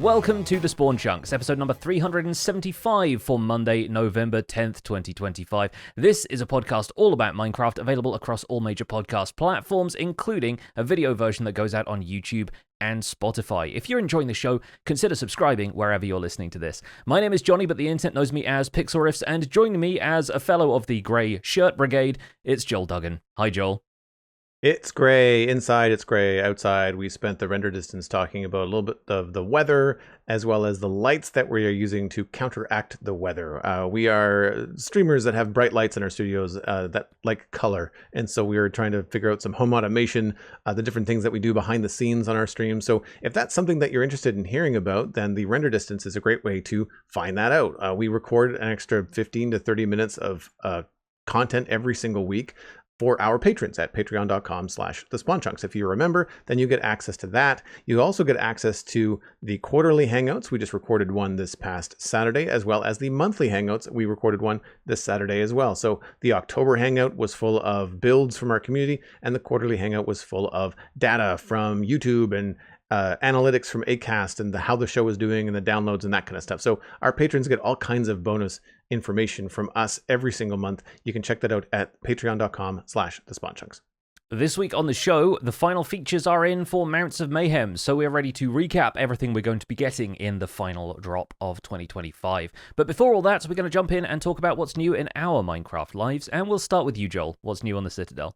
Welcome to the Spawn Chunks, episode number 375 for Monday, November 10th, 2025. This is a podcast all about Minecraft, available across all major podcast platforms, including a video version that goes out on YouTube and Spotify. If you're enjoying the show, consider subscribing wherever you're listening to this. My name is Johnny, but the internet knows me as Pixel Riffs, and joining me as a fellow of the Grey Shirt Brigade, it's Joel Duggan. Hi, Joel. It's gray inside, it's gray outside. We spent the render distance talking about a little bit of the weather, as well as the lights that we are using to counteract the weather. We are streamers that have bright lights in our studios that like color. And so we are trying to figure out some home automation, the different things that we do behind the scenes on our stream. So if that's something that you're interested in hearing about, then the render distance is a great way to find that out. We record an extra 15 to 30 minutes of content every single week for our patrons at patreon.com/thespawnchunks. If you remember, then you get access to that. You also get access to the quarterly hangouts. We just recorded one this past Saturday, as well as the monthly hangouts. We recorded one this Saturday as well. So the October hangout was full of builds from our community, and the quarterly hangout was full of data from YouTube and analytics from Acast and how the show is doing and the downloads and that kind of stuff. So our patrons get all kinds of bonus information from us every single month. You can check that out at patreon.com/thespawnchunks. This week on the show, the final features are in for Mounts of Mayhem, so we're ready to recap everything we're going to be getting in the final drop of 2025. But before all that, we're going to jump in and talk about what's new in our Minecraft lives, and we'll start with you, Joel. What's new on the Citadel?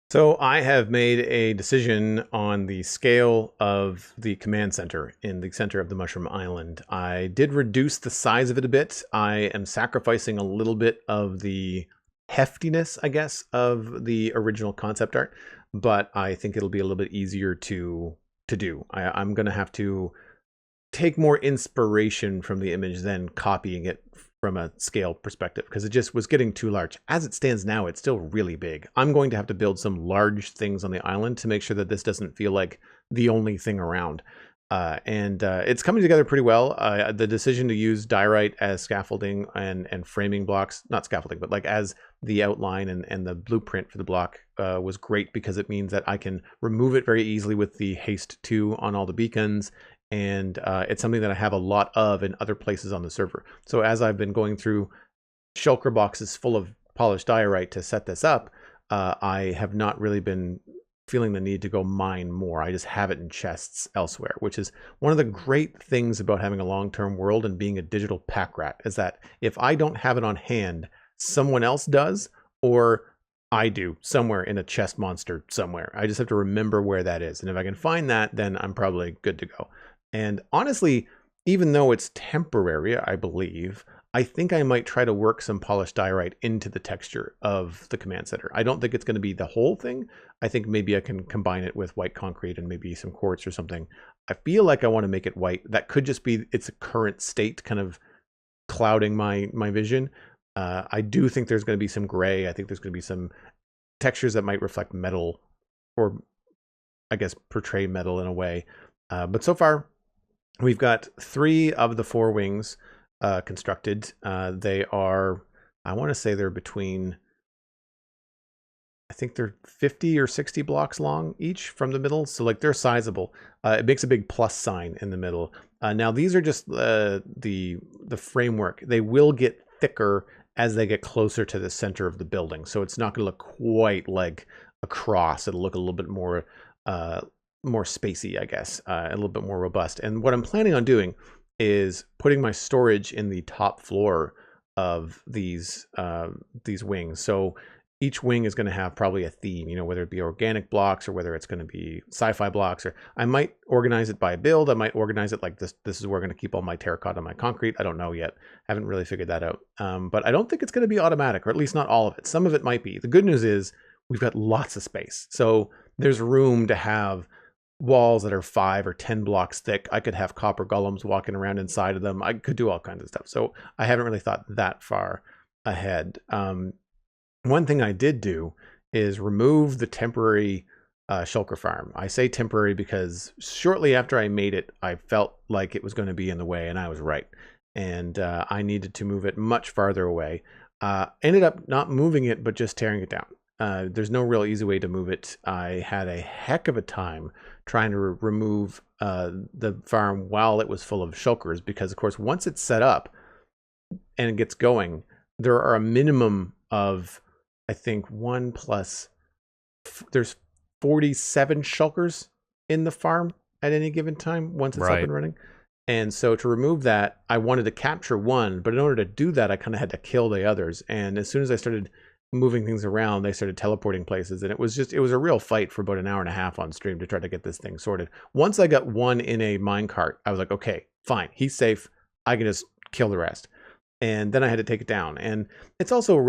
So I have made a decision on the scale of the command center in the center of the Mushroom Island. I did reduce the size of it a bit. I am sacrificing a little bit of the heftiness, I guess, of the original concept art, but I think it'll be a little bit easier to do. I'm going to have to take more inspiration from the image than copying it from a scale perspective, because it just was getting too large. As it stands now, it's still really big. I'm going to have to build some large things on the island to make sure that this doesn't feel like the only thing around. And it's coming together pretty well. The decision to use diorite as scaffolding and framing blocks, not scaffolding, but like as the outline and the blueprint for the block was great, because it means that I can remove it very easily with the haste 2 on all the beacons. And it's something that I have a lot of in other places on the server. So as I've been going through shulker boxes full of polished diorite to set this up, I have not really been feeling the need to go mine more. I just have it in chests elsewhere, which is one of the great things about having a long-term world and being a digital pack rat, is that if I don't have it on hand, someone else does, or I do somewhere in a chest monster somewhere. I just have to remember where that is. And if I can find that, then I'm probably good to go. And honestly, even though it's temporary, I believe, I think I might try to work some polished diorite into the texture of the command center. I don't think it's going to be the whole thing. I think maybe I can combine it with white concrete and maybe some quartz or something. I feel like I want to make it white. That could just be its current state kind of clouding my vision. I do think there's going to be some gray. I think there's going to be some textures that might reflect metal, or I guess portray metal in a way. But so far, we've got 3 of the 4 wings constructed. They are, I want to say they're between, I think they're 50 or 60 blocks long each from the middle. So like they're sizable. It makes a big plus sign in the middle. Now these are just the framework. They will get thicker as they get closer to the center of the building. So it's not going to look quite like a cross. It'll look a little bit more spacey, I guess, a little bit more robust. And what I'm planning on doing is putting my storage in the top floor of these wings. So each wing is going to have probably a theme, whether it be organic blocks or whether it's going to be sci-fi blocks, or I might organize it by build. I might organize it like this. This is where I'm going to keep all my terracotta and my concrete. I don't know yet. Haven't really figured that out. But I don't think it's going to be automatic, or at least not all of it. Some of it might be. The good news is we've got lots of space. So there's room to have walls that are 5 or 10 blocks thick. I could have copper golems walking around inside of them. I could do all kinds of stuff. So I haven't really thought that far ahead. One thing I did do is remove the temporary shulker farm. I say temporary because shortly after I made it, I felt like it was going to be in the way, and I was right. And I needed to move it much farther away. Ended up not moving it, but just tearing it down. there's no real easy way to move it. I had a heck of a time trying to remove the farm while it was full of shulkers, because of course once it's set up and it gets going, there are a minimum of, I think, there's 47 shulkers in the farm at any given time once it's up and running. And so to remove that, I wanted to capture one, but in order to do that, I kind of had to kill the others. And as soon as I started moving things around, they started teleporting places. And it was a real fight for about an hour and a half on stream to try to get this thing sorted. Once I got one in a minecart, I was like, okay, fine, he's safe. I can just kill the rest. And then I had to take it down. And it's also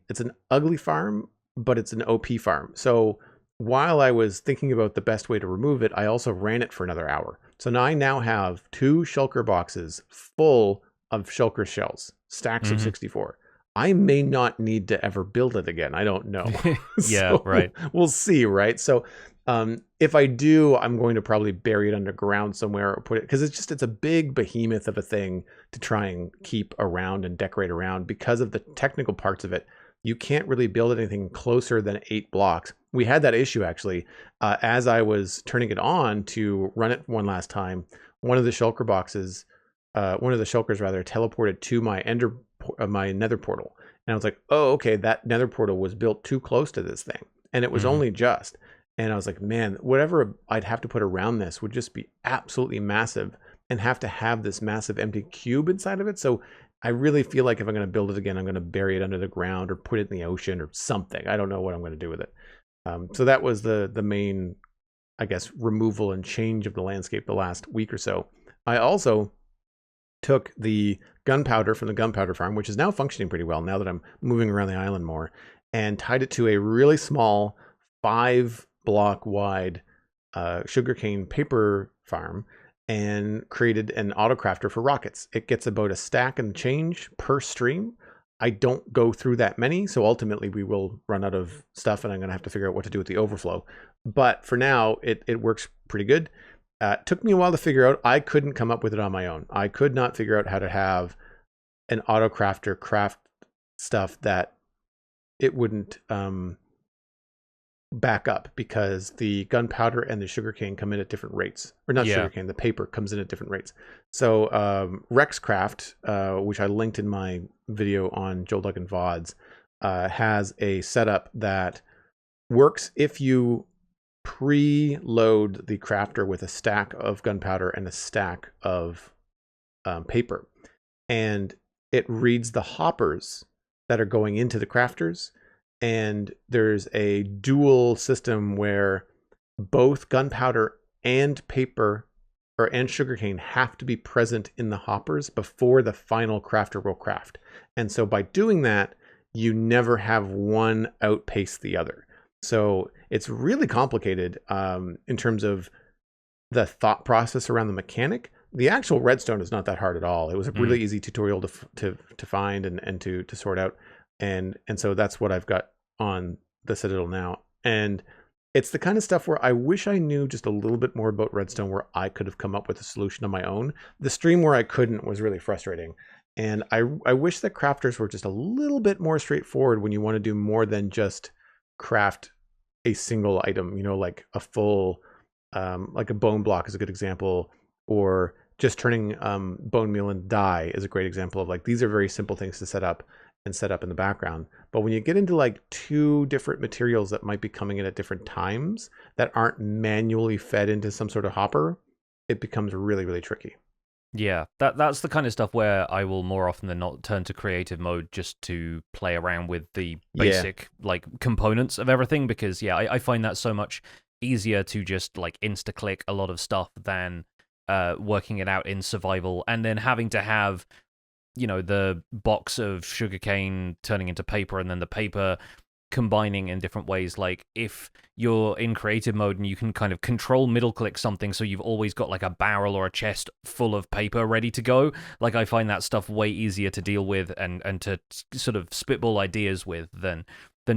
it's an ugly farm, but it's an OP farm. So while I was thinking about the best way to remove it, I also ran it for another hour. So now I have 2 shulker boxes full of shulker shells, stacks of 64. I may not need to ever build it again. I don't know. Yeah, right. We'll see, right? So if I do, I'm going to probably bury it underground somewhere or put it, because it's a big behemoth of a thing to try and keep around and decorate around because of the technical parts of it. You can't really build anything closer than 8 blocks. We had that issue actually as I was turning it on to run it one last time. One of the shulkers teleported to my nether portal, and I was like, oh, okay, that nether portal was built too close to this thing, and it was only just. And I was like, man, whatever I'd have to put around this would just be absolutely massive, and have to have this massive empty cube inside of it. So I really feel like if I'm going to build it again, I'm going to bury it under the ground or put it in the ocean or something. I don't know what I'm going to do with it. So that was the main, I guess, removal and change of the landscape the last week or so. I also took the gunpowder from the gunpowder farm, which is now functioning pretty well now that I'm moving around the island more, and tied it to a really small 5-block wide sugarcane paper farm, and created an autocrafter for rockets. It gets about a stack and change per stream. I don't go through that many, so ultimately we will run out of stuff, and I'm going to have to figure out what to do with the overflow. But for now, it works pretty good. It took me a while to figure out. I couldn't come up with it on my own. I could not figure out how to have an autocrafter craft stuff that it wouldn't back up, because the gunpowder and the sugarcane come in at different rates, or not sugarcane, the paper comes in at different rates. So Rexcraft, which I linked in my video on Joel Duggan VODs, has a setup that works if you pre-load the crafter with a stack of gunpowder and a stack of paper, and it reads the hoppers that are going into the crafters. And there's a dual system where both gunpowder and paper and sugarcane have to be present in the hoppers before the final crafter will craft. And so by doing that, you never have one outpace the other. So it's really complicated in terms of the thought process around the mechanic. The actual redstone is not that hard at all. It was a really easy tutorial to find and to sort out. And so that's what I've got on the Citadel now. And it's the kind of stuff where I wish I knew just a little bit more about redstone, where I could have come up with a solution on my own. The stream where I couldn't was really frustrating. And I wish that crafters were just a little bit more straightforward when you want to do more than just craft a single item, like a full, like a bone block is a good example, or just turning bone meal and dye is a great example of, like, these are very simple things to set up in the background. But when you get into like 2 different materials that might be coming in at different times that aren't manually fed into some sort of hopper, it becomes really, really tricky. Yeah, that's the kind of stuff where I will more often than not turn to creative mode just to play around with the basic like components of everything, because I find that so much easier to just like insta-click a lot of stuff than working it out in survival, and then having to have the box of sugarcane turning into paper, and then the paper combining in different ways. Like if you're in creative mode and you can kind of control middle click something, so you've always got like a barrel or a chest full of paper ready to go, like I find that stuff way easier to deal with and to sort of spitball ideas with than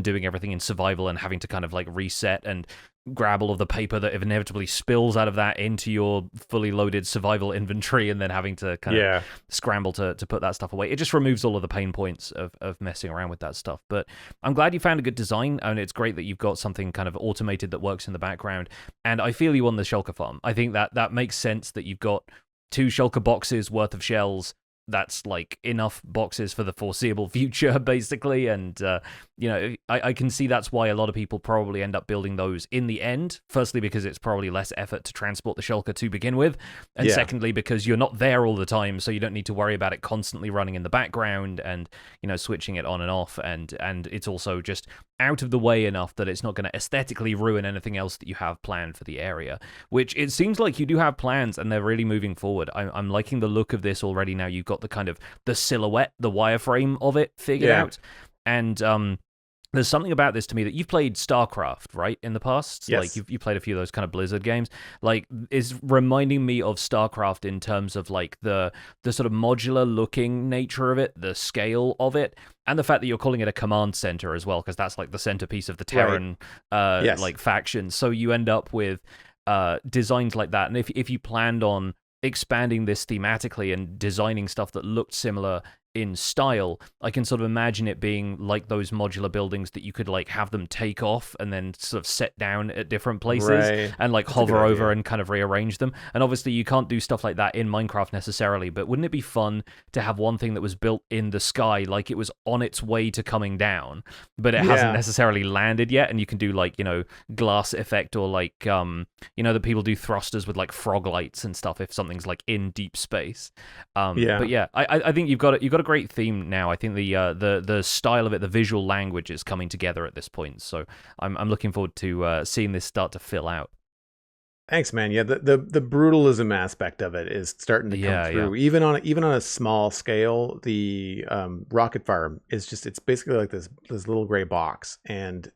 doing everything in survival and having to kind of like reset. And grab all of the paper that inevitably spills out of that into your fully loaded survival inventory, and then having to kind of scramble to put that stuff away. It just removes all of the pain points of messing around with that stuff. But I'm glad you found a good design, and it's great that you've got something kind of automated that works in the background. And I feel you on the shulker farm. I think that makes sense that you've got 2 shulker boxes worth of shells. That's like enough boxes for the foreseeable future, basically. And, I can see that's why a lot of people probably end up building those in the end. Firstly, because it's probably less effort to transport the shulker to begin with. And secondly, because you're not there all the time, so you don't need to worry about it constantly running in the background and, switching it on and off. And it's also just out of the way enough that it's not going to aesthetically ruin anything else that you have planned for the area, which it seems like you do have plans and they're really moving forward. I'm liking the look of this already now. You've got the kind of the silhouette, the wireframe of it figured out. And there's something about this to me that you've played StarCraft, right, in the past? Yes. Like, you played a few of those kind of Blizzard games. Like, is reminding me of StarCraft in terms of, like, the sort of modular-looking nature of it, the scale of it, and the fact that you're calling it a command center as well, because that's, like, the centerpiece of the Terran, like, faction. So you end up with designs like that. And if you planned on expanding this thematically and designing stuff that looked similar in style, I can sort of imagine it being like those modular buildings that you could like have them take off and then sort of set down at different places and like hover over and kind of rearrange them. And obviously you can't do stuff like that in Minecraft necessarily, but wouldn't it be fun to have one thing that was built in the sky, like it was on its way to coming down, but it hasn't necessarily landed yet, and you can do like, glass effect, or like, that people do thrusters with like frog lights and stuff if something's like in deep space. But yeah, I think you've got a great theme now. I think the style of it, the visual language is coming together at this point. So I'm looking forward to seeing this start to fill out. Thanks, man. Yeah, the brutalism aspect of it is starting to come through. Even on a small scale, the rocket farm is it's basically like this little gray box, and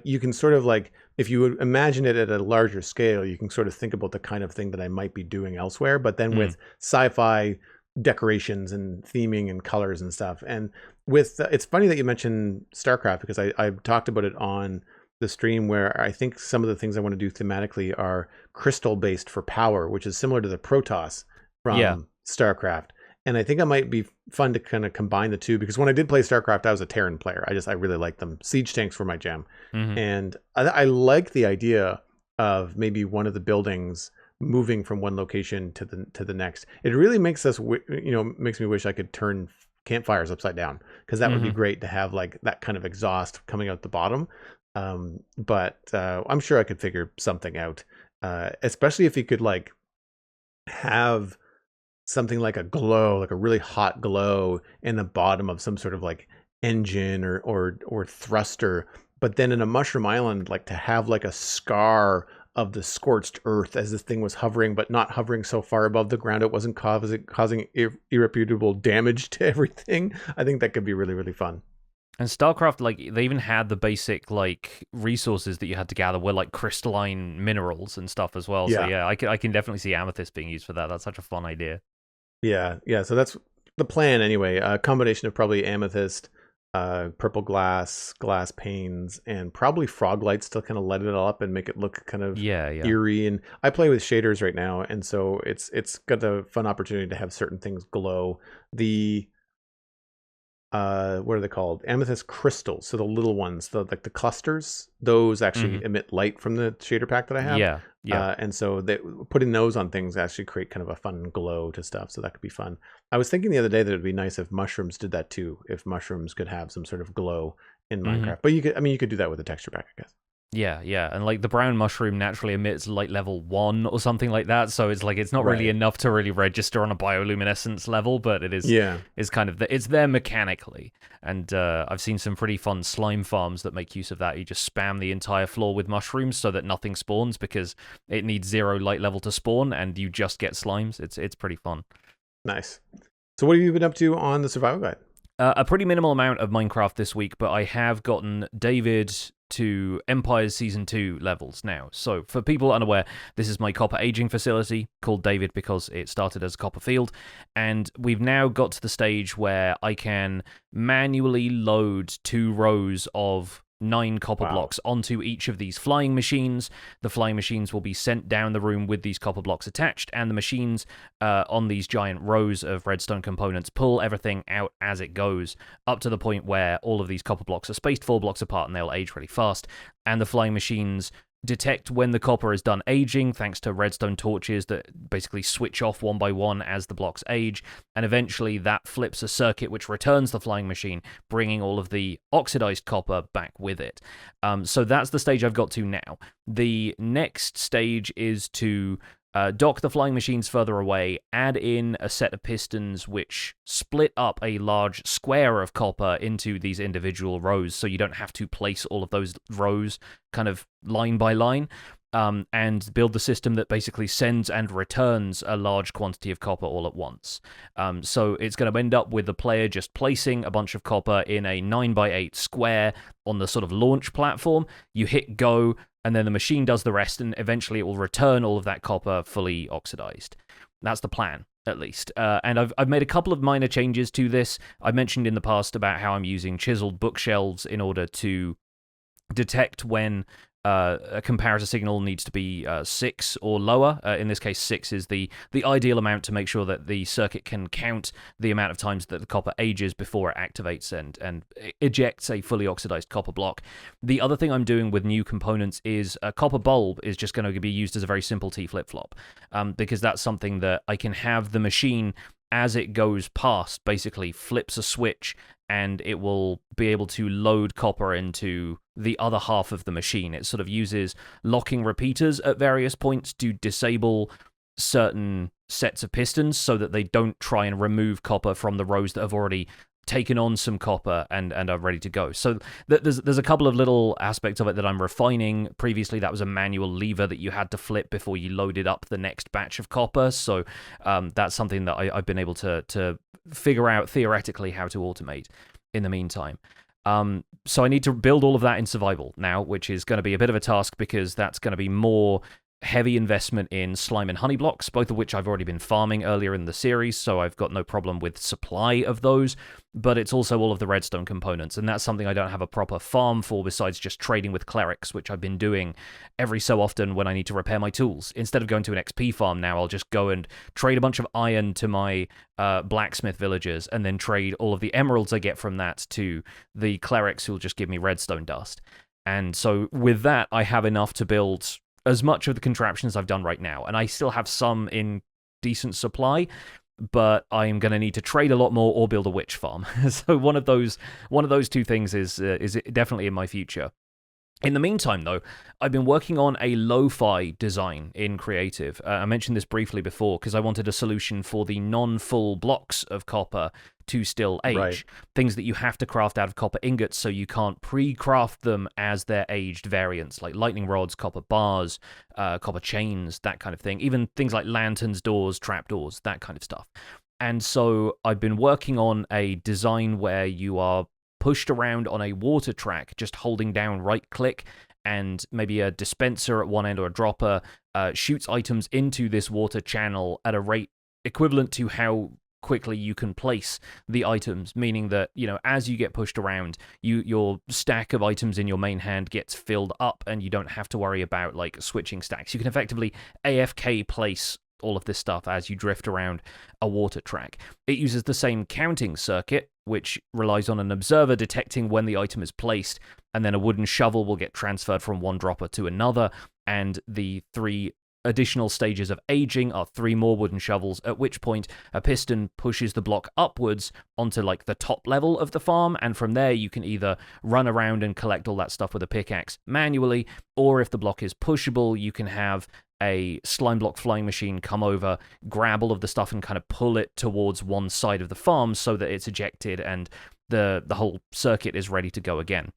you can sort of like, if you would imagine it at a larger scale, you can sort of think about the kind of thing that I might be doing elsewhere, but then with sci-fi decorations and theming and colors and stuff. And with it's funny that you mentioned StarCraft, because I talked about it on the stream, where I think some of the things I want to do thematically are crystal based for power, which is similar to the Protoss from StarCraft. And I think it might be fun to kind of combine the two, because when I did play StarCraft, I was a Terran player. I really liked them. Siege tanks were my jam. And I like the idea of maybe one of the buildings moving from one location to the next. It really makes makes me wish I could turn campfires upside down, because that would be great to have like that kind of exhaust coming out the bottom. But I'm sure I could figure something out, especially if you could like have something like a glow, like a really hot glow in the bottom of some sort of like engine or thruster. But then in a Mushroom Island, like to have like a scar of the scorched earth as this thing was hovering, but not hovering so far above the ground it wasn't causing irreparable damage to everything. I think that could be really, really fun. And StarCraft, like, they even had the basic, like, resources that you had to gather were, like, crystalline minerals and stuff as well. So, yeah, I can definitely see amethyst being used for that. That's such a fun idea. Yeah. So that's the plan anyway. A combination of probably amethyst, purple glass panes, and probably frog lights to kind of light it all up and make it look kind of eerie. And I play with shaders right now, and so it's got a fun opportunity to have certain things glow. The what are they called? Amethyst crystals. So the little ones, like the clusters, those actually emit light from the shader pack that I have. Yeah. And so putting those on things actually create kind of a fun glow to stuff. So that could be fun. I was thinking the other day that it'd be nice if mushrooms did that too. If mushrooms could have some sort of glow in Minecraft, but you could do that with a texture pack, I guess. Yeah, and like the brown mushroom naturally emits light level 1 or something like that, so it's like it's not really enough to really register on a bioluminescence level, but it is kind of it's there mechanically. And I've seen some pretty fun slime farms that make use of that. You just spam the entire floor with mushrooms so that nothing spawns, because it needs 0 light level to spawn, and you just get slimes. It's pretty fun. Nice. So what have you been up to on the survival guide? A pretty minimal amount of Minecraft this week, but I have gotten David to Empires Season 2 levels now. So for people unaware, this is my copper aging facility, called David because it started as a copper field, and we've now got to the stage where I can manually load 2 rows of 9 copper blocks onto each of these flying machines. The flying machines will be sent down the room with these copper blocks attached, and the machines on these giant rows of redstone components pull everything out as it goes, up to the point where all of these copper blocks are spaced 4 blocks apart, and they'll age really fast. And the flying machines detect when the copper is done aging thanks to redstone torches that basically switch off one by one as the blocks age, and eventually that flips a circuit which returns the flying machine, bringing all of the oxidized copper back with it. So that's the stage I've got to now. The next stage is to dock the flying machines further away, add in a set of pistons which split up a large square of copper into these individual rows, so you don't have to place all of those rows kind of line by line, and build the system that basically sends and returns a large quantity of copper all at once. So it's going to end up with the player just placing a bunch of copper in a 9x8 square on the sort of launch platform. You hit go, and then the machine does the rest, and eventually it will return all of that copper fully oxidized. That's the plan, at least. And I've made a couple of minor changes to this. I mentioned in the past about how I'm using chiseled bookshelves in order to detect when a comparator signal needs to be 6 or lower. In this case, 6 is the ideal amount to make sure that the circuit can count the amount of times that the copper ages before it activates and ejects a fully oxidized copper block. The other thing I'm doing with new components is a copper bulb is just going to be used as a very simple T flip-flop, because that's something that I can have the machine, as it goes past, basically flips a switch, and it will be able to load copper into the other half of the machine. It sort of uses locking repeaters at various points to disable certain sets of pistons so that they don't try and remove copper from the rows that have already taken on some copper and are ready to go. So there's a couple of little aspects of it that I'm refining. Previously, that was a manual lever that you had to flip before you loaded up the next batch of copper. So that's something that I've been able to figure out theoretically how to automate in the meantime. So I need to build all of that in survival now, which is going to be a bit of a task because that's going to be more heavy investment in slime and honey blocks, both of which I've already been farming earlier in the series, so I've got no problem with supply of those, but it's also all of the redstone components, and that's something I don't have a proper farm for besides just trading with clerics, which I've been doing every so often when I need to repair my tools. Instead of going to an XP farm now, I'll just go and trade a bunch of iron to my blacksmith villagers, and then trade all of the emeralds I get from that to the clerics who'll just give me redstone dust. And so with that, I have enough to build as much of the contraptions I've done right now, and I still have some in decent supply, but I'm going to need to trade a lot more or build a witch farm. So one of those two things is definitely in my future. In the meantime, though, I've been working on a lo-fi design in Creative. I mentioned this briefly before because I wanted a solution for the non-full blocks of copper to still age. Right. Things that you have to craft out of copper ingots, so you can't pre-craft them as their aged variants, like lightning rods, copper bars, copper chains, that kind of thing. Even things like lanterns, doors, trapdoors, that kind of stuff. And so I've been working on a design where you are pushed around on a water track, just holding down right-click, and maybe a dispenser at one end or a dropper shoots items into this water channel at a rate equivalent to how quickly you can place the items, meaning that, you know, as you get pushed around, your stack of items in your main hand gets filled up, and you don't have to worry about, like, switching stacks. You can effectively AFK place all of this stuff as you drift around a water track. It uses the same counting circuit, which relies on an observer detecting when the item is placed, and then a wooden shovel will get transferred from one dropper to another, and the 3 additional stages of aging are 3 more wooden shovels, at which point a piston pushes the block upwards onto, like, the top level of the farm, and from there you can either run around and collect all that stuff with a pickaxe manually, or if the block is pushable, you can have a slime block flying machine come over, grab all of the stuff and kind of pull it towards one side of the farm so that it's ejected and the whole circuit is ready to go again.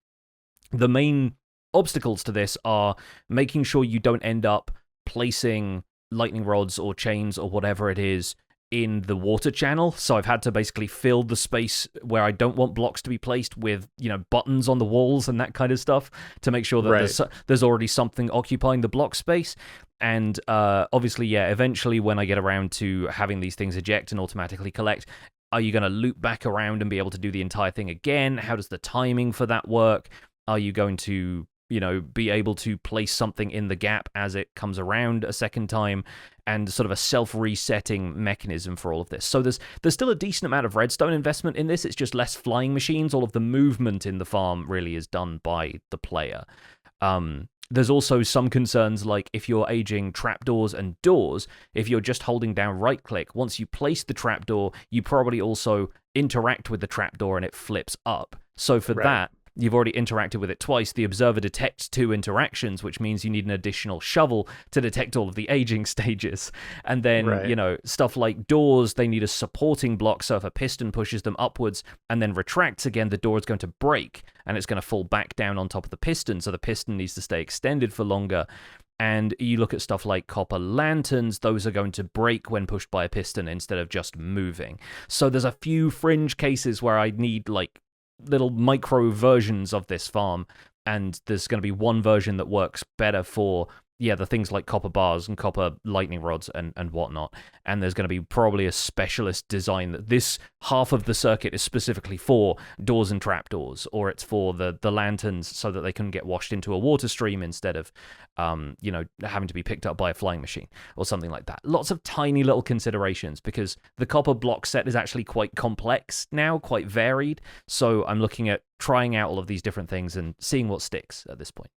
The main obstacles to this are making sure you don't end up placing lightning rods or chains or whatever it is in the water channel. So I've had to basically fill the space where I don't want blocks to be placed with, you know, buttons on the walls and that kind of stuff to make sure that there's already something occupying the block space. And obviously, yeah, eventually when I get around to having these things eject and automatically collect, are you going to loop back around and be able to do the entire thing again? How does the timing for that work? Are you going to, be able to place something in the gap as it comes around a second time, and sort of a self-resetting mechanism for all of this. So there's still a decent amount of redstone investment in this. It's just less flying machines. All of the movement in the farm really is done by the player. There's also some concerns, like if you're aging trapdoors and doors, if you're just holding down right-click, once you place the trapdoor, you probably also interact with the trapdoor and it flips up. So for that, you've already interacted with it twice. The observer detects 2 interactions, which means you need an additional shovel to detect all of the aging stages. And then, stuff like doors, they need a supporting block, so if a piston pushes them upwards and then retracts again, the door is going to break, and it's going to fall back down on top of the piston, so the piston needs to stay extended for longer. And you look at stuff like copper lanterns, those are going to break when pushed by a piston instead of just moving. So there's a few fringe cases where I need, like, little micro versions of this farm, and there's going to be one version that works better for the things like copper bars and copper lightning rods and whatnot, and there's going to be probably a specialist design that this half of the circuit is specifically for doors and trapdoors, or it's for the lanterns so that they can get washed into a water stream instead of having to be picked up by a flying machine or something like that. Lots of tiny little considerations, because the copper block set is actually quite complex now, quite varied, so I'm looking at trying out all of these different things and seeing what sticks at this point.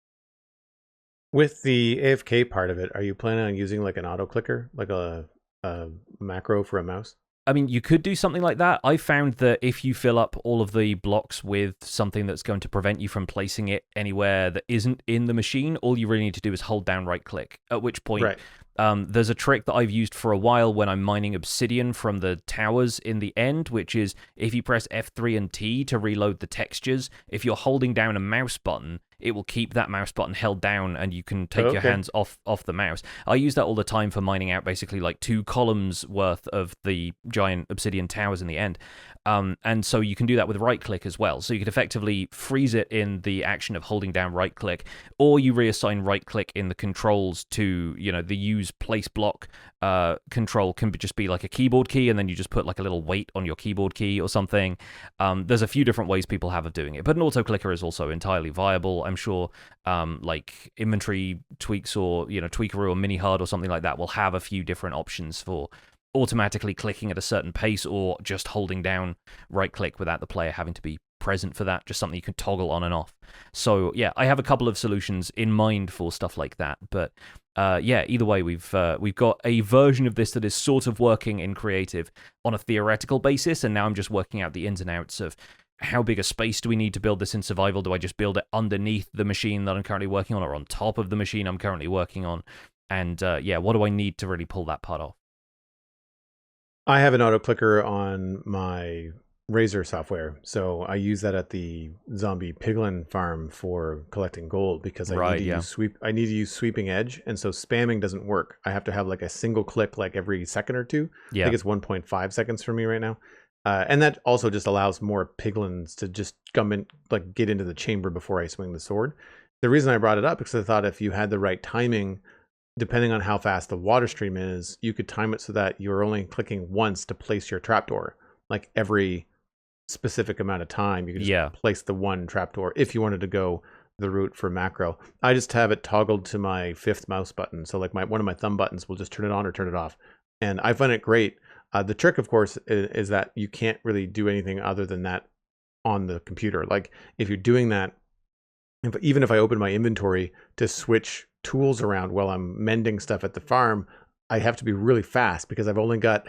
With the AFK part of it, are you planning on using like an auto clicker, like a macro for a mouse? I mean, you could do something like that. I found that if you fill up all of the blocks with something that's going to prevent you from placing it anywhere that isn't in the machine, all you really need to do is hold down right click, at which point there's a trick that I've used for a while when I'm mining obsidian from the towers in the end, which is if you press F3 and T to reload the textures, if you're holding down a mouse button, it will keep that mouse button held down and you can take your hands off the mouse. I use that all the time for mining out basically like 2 columns worth of the giant obsidian towers in the end. And so you can do that with right click as well. So you could effectively freeze it in the action of holding down right click, or you reassign right click in the controls to, the use place block control can just be like a keyboard key, and then you just put like a little weight on your keyboard key or something. There's a few different ways people have of doing it, but an auto clicker is also entirely viable. I'm sure like inventory tweaks or, Tweakeroo or Mini Hard or something like that will have a few different options for automatically clicking at a certain pace, or just holding down right click without the player having to be present for that, just something you can toggle on and off. So yeah, I have a couple of solutions in mind for stuff like that, but either way, we've got a version of this that is sort of working in creative on a theoretical basis, and now I'm just working out the ins and outs of how big a space do we need to build this in survival. Do I just build it underneath the machine that I'm currently working on, or on top of the machine I'm currently working on? And what do I need to really pull that part off? I have an auto clicker on my Razor software, so I use that at the zombie piglin farm for collecting gold, because I need to use sweeping edge, and so spamming doesn't work. I have to have like a single click like every second or two. I think it's 1.5 seconds for me right now. And that also just allows more piglins to just come in, like get into the chamber before I swing the sword. The reason I brought it up is because I thought if you had the right timing, depending on how fast the water stream is, you could time it so that you're only clicking once to place your trapdoor. Like every specific amount of time, you could just place the one trapdoor if you wanted to go the route for macro. I just have it toggled to my 5th mouse button. So like one of my thumb buttons will just turn it on or turn it off. And I find it great. The trick, of course, is that you can't really do anything other than that on the computer. Like if you're doing that, even if I open my inventory to switch tools around while I'm mending stuff at the farm, I have to be really fast because I've only got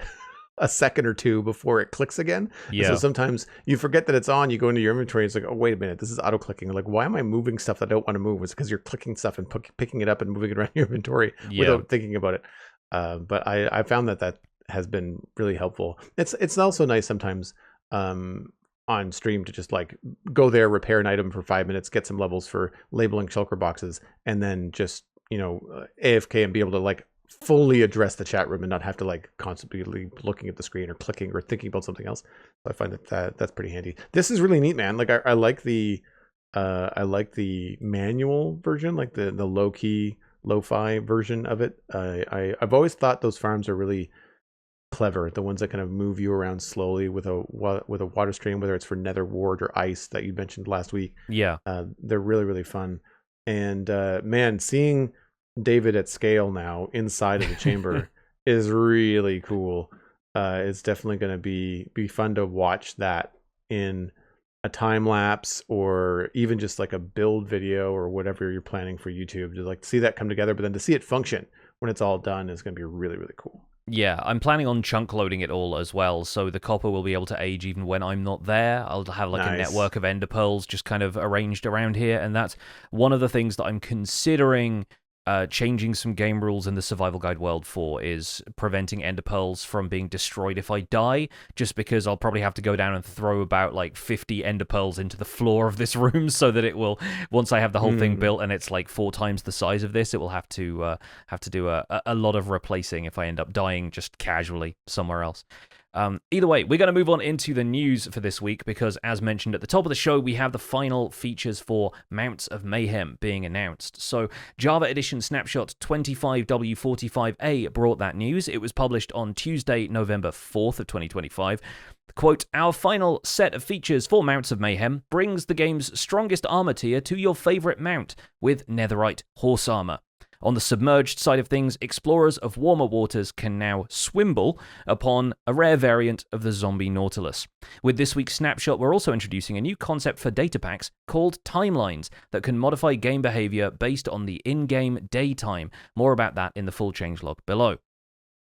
a second or two before it clicks again. Yeah. So sometimes you forget that it's on, you go into your inventory, and it's like, oh, wait a minute, this is auto clicking. Like, why am I moving stuff that I don't want to move? It's because you're clicking stuff and picking it up and moving it around your inventory without thinking about it. But I found that has been really helpful. It's also nice sometimes on stream to just like go there, repair an item for 5 minutes, get some levels for labeling shulker boxes, and then just, AFK and be able to like fully address the chat room and not have to like constantly looking at the screen or clicking or thinking about something else. So I find that's pretty handy. This is really neat, man. Like I like the manual version, like the low key lo-fi version of it. I've always thought those farms are really clever. The ones that kind of move you around slowly with a water stream, whether it's for nether wart or ice that you mentioned last week. Yeah. They're really, really fun. And man, seeing David at scale now inside of the chamber is really cool. It's definitely going to be fun to watch that in a time lapse, or even just like a build video or whatever you're planning for YouTube, to like see that come together, but then to see it function when it's all done is going to be really, really cool. Yeah, I'm planning on chunk loading it all as well, so the copper will be able to age even when I'm not there. I'll have like a network of ender pearls just kind of arranged around here, and that's one of the things that I'm considering changing some game rules in the survival guide world for, is preventing ender pearls from being destroyed if I die, just because I'll probably have to go down and throw about like 50 ender pearls into the floor of this room, so that it will, once I have the whole thing built and it's like 4 times the size of this, it will have to do a lot of replacing if I end up dying just casually somewhere else. Either way, we're going to move on into the news for this week, because as mentioned at the top of the show, we have the final features for Mounts of Mayhem being announced. So Java Edition Snapshot 25W45A brought that news. It was published on Tuesday, November 4th of 2025. Quote, "Our final set of features for Mounts of Mayhem brings the game's strongest armor tier to your favorite mount with netherite horse armor. On the submerged side of things, explorers of warmer waters can now swimble upon a rare variant of the zombie Nautilus. With this week's snapshot, we're also introducing a new concept for data packs called timelines that can modify game behavior based on the in-game daytime. More about that in the full changelog below.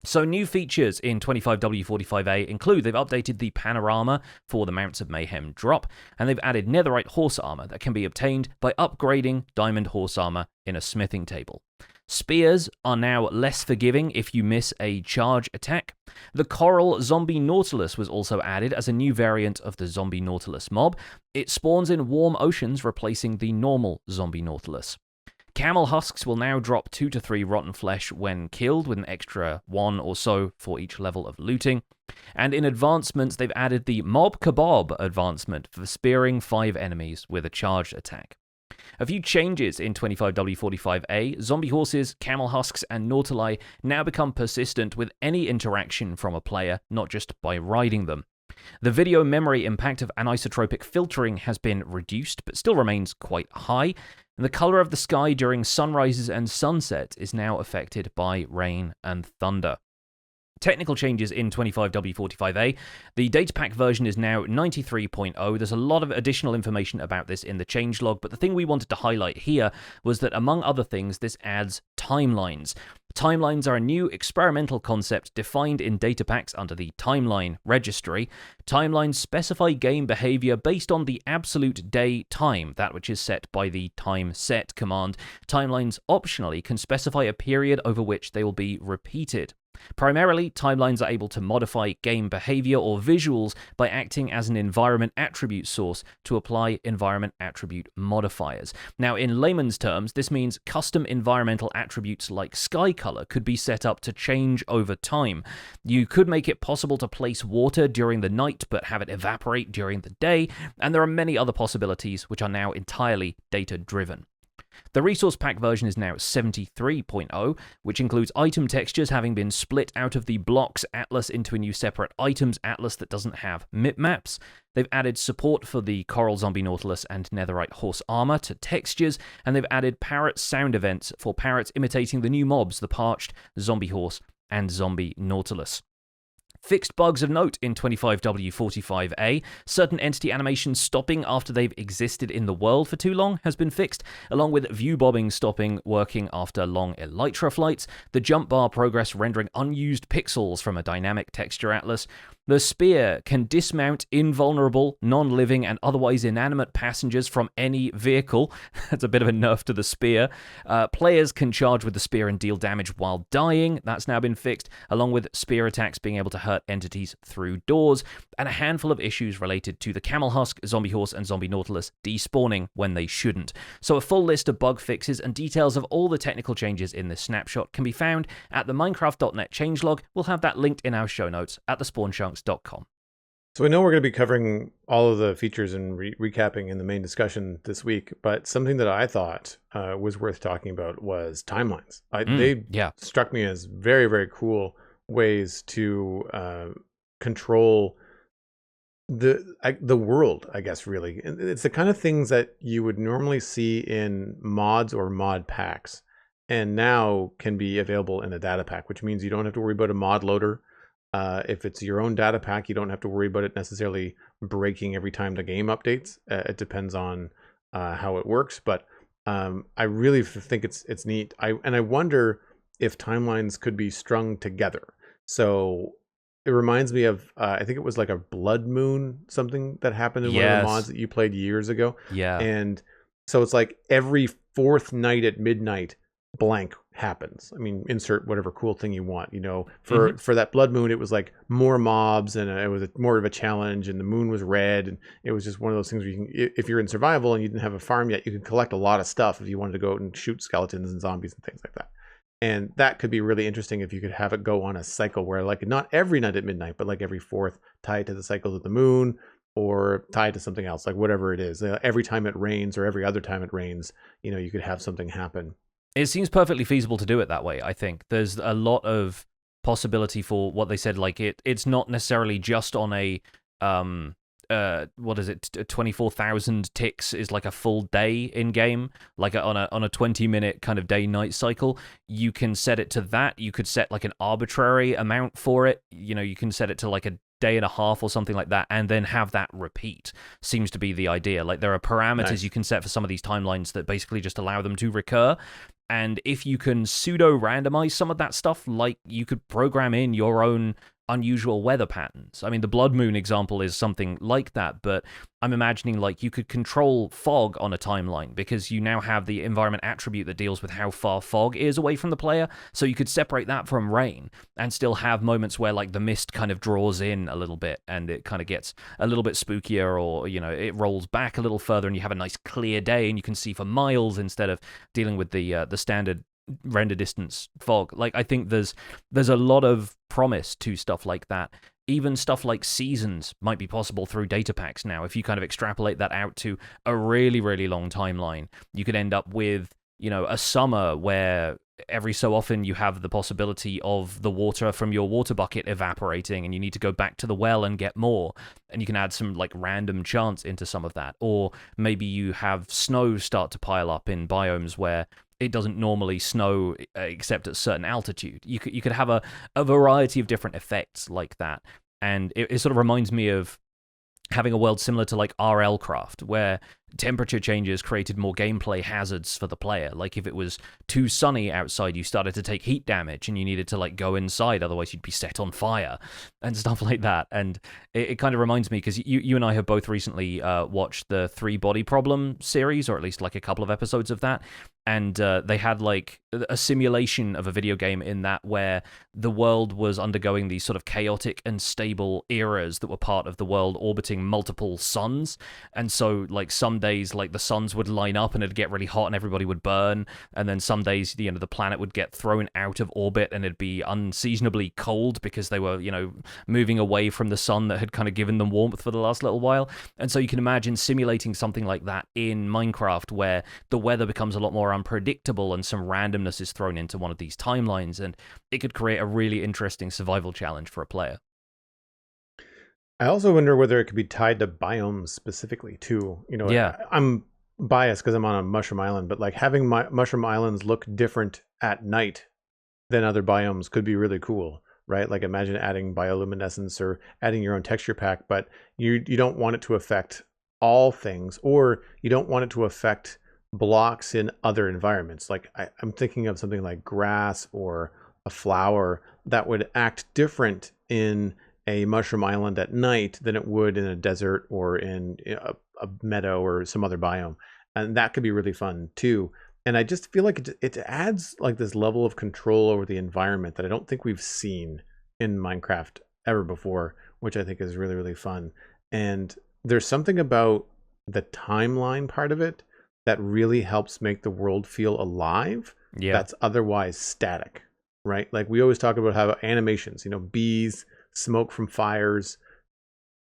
So new features in 25W45A include they've updated the panorama for the Mounts of Mayhem drop, and they've added netherite horse armor that can be obtained by upgrading diamond horse armor in a smithing table. Spears are now less forgiving if you miss a charge attack. The coral zombie Nautilus was also added as a new variant of the zombie Nautilus mob. It spawns in warm oceans, replacing the normal zombie Nautilus. Camel husks will now drop 2 to 3 rotten flesh when killed, with an extra 1 or so for each level of looting. And in advancements, they've added the Mob Kebab advancement for spearing 5 enemies with a charged attack. A few changes in 25W45A. Zombie horses, camel husks, and nautili now become persistent with any interaction from a player, not just by riding them. The video memory impact of anisotropic filtering has been reduced, but still remains quite high. And the color of the sky during sunrises and sunsets is now affected by rain and thunder. Technical changes in 25W45A. The datapack version is now 93.0. There's a lot of additional information about this in the changelog, but the thing we wanted to highlight here was that, among other things, this adds timelines. Timelines are a new experimental concept defined in datapacks under the timeline registry. Timelines specify game behavior based on the absolute day time, that which is set by the timeset command. Timelines optionally can specify a period over which they will be repeated. Primarily, timelines are able to modify game behavior or visuals by acting as an environment attribute source to apply environment attribute modifiers. Now, in layman's terms, this means custom environmental attributes like sky color could be set up to change over time. You could make it possible to place water during the night but have it evaporate during the day, and there are many other possibilities which are now entirely data-driven. The resource pack version is now 73.0, which includes item textures having been split out of the blocks atlas into a new separate items atlas that doesn't have mipmaps. They've added support for the coral zombie Nautilus and netherite horse armor to textures, and they've added parrot sound events for parrots imitating the new mobs, the parched, zombie horse, and zombie Nautilus. Fixed bugs of note in 25W45A. Certain entity animations stopping after they've existed in the world for too long has been fixed, along with view bobbing stopping working after long elytra flights, the jump bar progress rendering unused pixels from a dynamic texture atlas. The spear can dismount invulnerable, non-living, and otherwise inanimate passengers from any vehicle. That's a bit of a nerf to the spear. Players can charge with the spear and deal damage while dying. That's now been fixed, along with spear attacks being able to hurt entities through doors, and a handful of issues related to the camel husk, zombie horse, and zombie Nautilus despawning when they shouldn't. So a full list of bug fixes and details of all the technical changes in this snapshot can be found at the Minecraft.net changelog. We'll have that linked in our show notes at thespawnchunks.com. So we know we're going to be covering all of the features and recapping in the main discussion this week, but something that I thought was worth talking about was timelines. They struck me as very, very cool ways to control the world, I guess. Really, it's the kind of things that you would normally see in mods or mod packs, and now can be available in a data pack, which means you don't have to worry about a mod loader. If it's your own data pack, you don't have to worry about it necessarily breaking every time the game updates. It depends on how it works, but I really think it's neat. I wonder if timelines could be strung together. So it reminds me of I think it was like a Blood Moon, something that happened in one of the mods Yes. that you played years ago. Yeah. And so it's like every fourth night at midnight, blank happens. I mean, insert whatever cool thing you want. Hmm. For that Blood Moon, it was like more mobs, and it was more of a challenge, and the moon was red, and it was just one of those things where you can, if you're in survival and you didn't have a farm yet, you could collect a lot of stuff if you wanted to go out and shoot skeletons and zombies and things like that. And that could be really interesting if you could have it go on a cycle where, like, not every night at midnight, but like every fourth, tied to the cycles of the moon, or tied to something else, like whatever it is. Every time it rains or every other time it rains, you could have something happen. It seems perfectly feasible to do it that way, I think. There's a lot of possibility for what they said. Like, it's not necessarily just on a what is it, 24,000 ticks is like a full day in game, like on a 20-minute kind of day night cycle. You can set it to that. You could set like an arbitrary amount for it. You can set it to like a day and a half or something like that, and then have that repeat. Seems to be the idea. Like, there are parameters Nice. you can set for some of these timelines that basically just allow them to recur. And if you can pseudo randomize some of that stuff, like, you could program in your own unusual weather patterns. I mean, the Blood Moon example is something like that, but I'm imagining like you could control fog on a timeline, because you now have the environment attribute that deals with how far fog is away from the player. So you could separate that from rain and still have moments where like the mist kind of draws in a little bit and it kind of gets a little bit spookier, or it rolls back a little further and you have a nice clear day and you can see for miles instead of dealing with the standard render distance fog. Like, I think there's a lot of promise to stuff like that. Even stuff like seasons might be possible through data packs now. If you kind of extrapolate that out to a really, really long timeline, you could end up with, a summer where every so often you have the possibility of the water from your water bucket evaporating and you need to go back to the well and get more. And you can add some like random chance into some of that. Or maybe you have snow start to pile up in biomes where it doesn't normally snow except at certain altitude. You could have a variety of different effects like that. And it sort of reminds me of having a world similar to like RL Craft, where temperature changes created more gameplay hazards for the player. Like, if it was too sunny outside, you started to take heat damage and you needed to like go inside, otherwise you'd be set on fire and stuff like that. And it kind of reminds me, because you and I have both recently watched the 3 Body Problem series, or at least like a couple of episodes of that. And they had like a simulation of a video game in that, where the world was undergoing these sort of chaotic and stable eras that were part of the world orbiting multiple suns. And so like some days like the suns would line up and it'd get really hot and everybody would burn, and then some days the planet would get thrown out of orbit and it'd be unseasonably cold because they were moving away from the sun that had kind of given them warmth for the last little while. And so you can imagine simulating something like that in Minecraft, where the weather becomes a lot more unpredictable and some randomness is thrown into one of these timelines, and it could create a really interesting survival challenge for a player. I also wonder whether it could be tied to biomes specifically too. Yeah. I'm biased because I'm on a mushroom island, but like having my mushroom islands look different at night than other biomes could be really cool, right? Like, imagine adding bioluminescence or adding your own texture pack, but you don't want it to affect all things, or you don't want it to affect blocks in other environments. Like, I'm thinking of something like grass or a flower that would act different in a mushroom island at night than it would in a desert or in a meadow or some other biome. And that could be really fun too. And I just feel like it adds like this level of control over the environment that I don't think we've seen in Minecraft ever before, which I think is really, really fun. And there's something about the timeline part of it that really helps make the world feel alive. Yeah. That's otherwise static, right? Like, we always talk about how animations, bees, smoke from fires,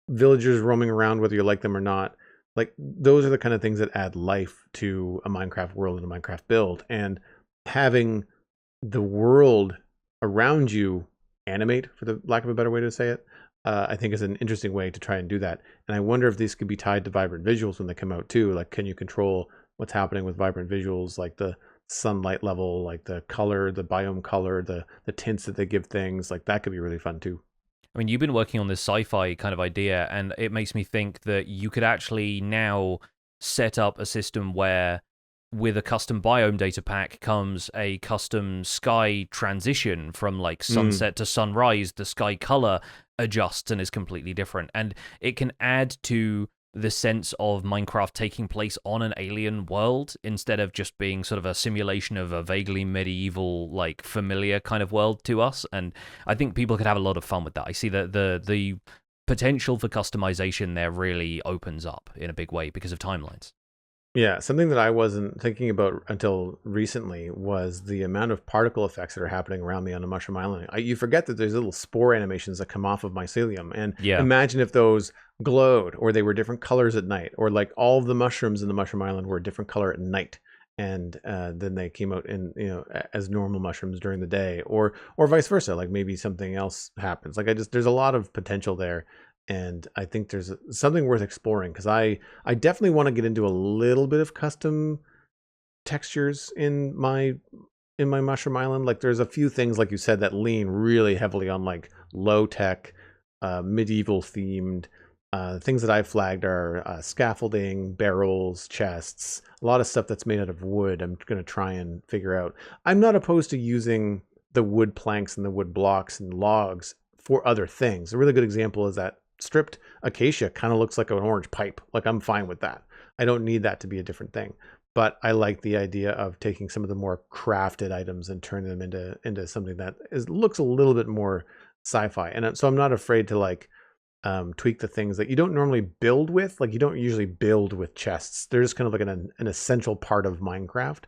villagers roaming around, whether you like them or not. Like, those are the kind of things that add life to a Minecraft world and a Minecraft build. And having the world around you animate, for the lack of a better way to say it, I think is an interesting way to try and do that. And I wonder if these could be tied to vibrant visuals when they come out too. Like, can you control what's happening with vibrant visuals, like the sunlight level, like the color, the biome color, the tints that they give things? Like, that could be really fun too. I mean, you've been working on this sci-fi kind of idea, and it makes me think that you could actually now set up a system where with a custom biome data pack comes a custom sky transition from like sunset to sunrise. The sky color adjusts and is completely different. And it can add to the sense of Minecraft taking place on an alien world instead of just being sort of a simulation of a vaguely medieval, like familiar kind of world to us. And I think people could have a lot of fun with that. I see that the potential for customization there really opens up in a big way because of timelines. Yeah, something that I wasn't thinking about until recently was the amount of particle effects that are happening around me on the Mushroom Island. You forget that there's little spore animations that come off of mycelium, and imagine if those glowed, or they were different colors at night, or like all of the mushrooms in the Mushroom Island were a different color at night, and then they came out in as normal mushrooms during the day, or vice versa. Like maybe something else happens. Like there's a lot of potential there. And I think there's something worth exploring, because I definitely want to get into a little bit of custom textures in my Mushroom Island. Like there's a few things, like you said, that lean really heavily on like low tech, medieval themed. Things that I flagged are scaffolding, barrels, chests, a lot of stuff that's made out of wood. I'm going to try and figure out. I'm not opposed to using the wood planks and the wood blocks and logs for other things. A really good example is that stripped acacia kind of looks like an orange pipe. Like, I'm fine with that. I don't need that to be a different thing. But I like the idea of taking some of the more crafted items and turning them into something that looks a little bit more sci-fi. And so I'm not afraid to like tweak the things that you don't normally build with. Like, you don't usually build with chests. They're just kind of like an essential part of Minecraft.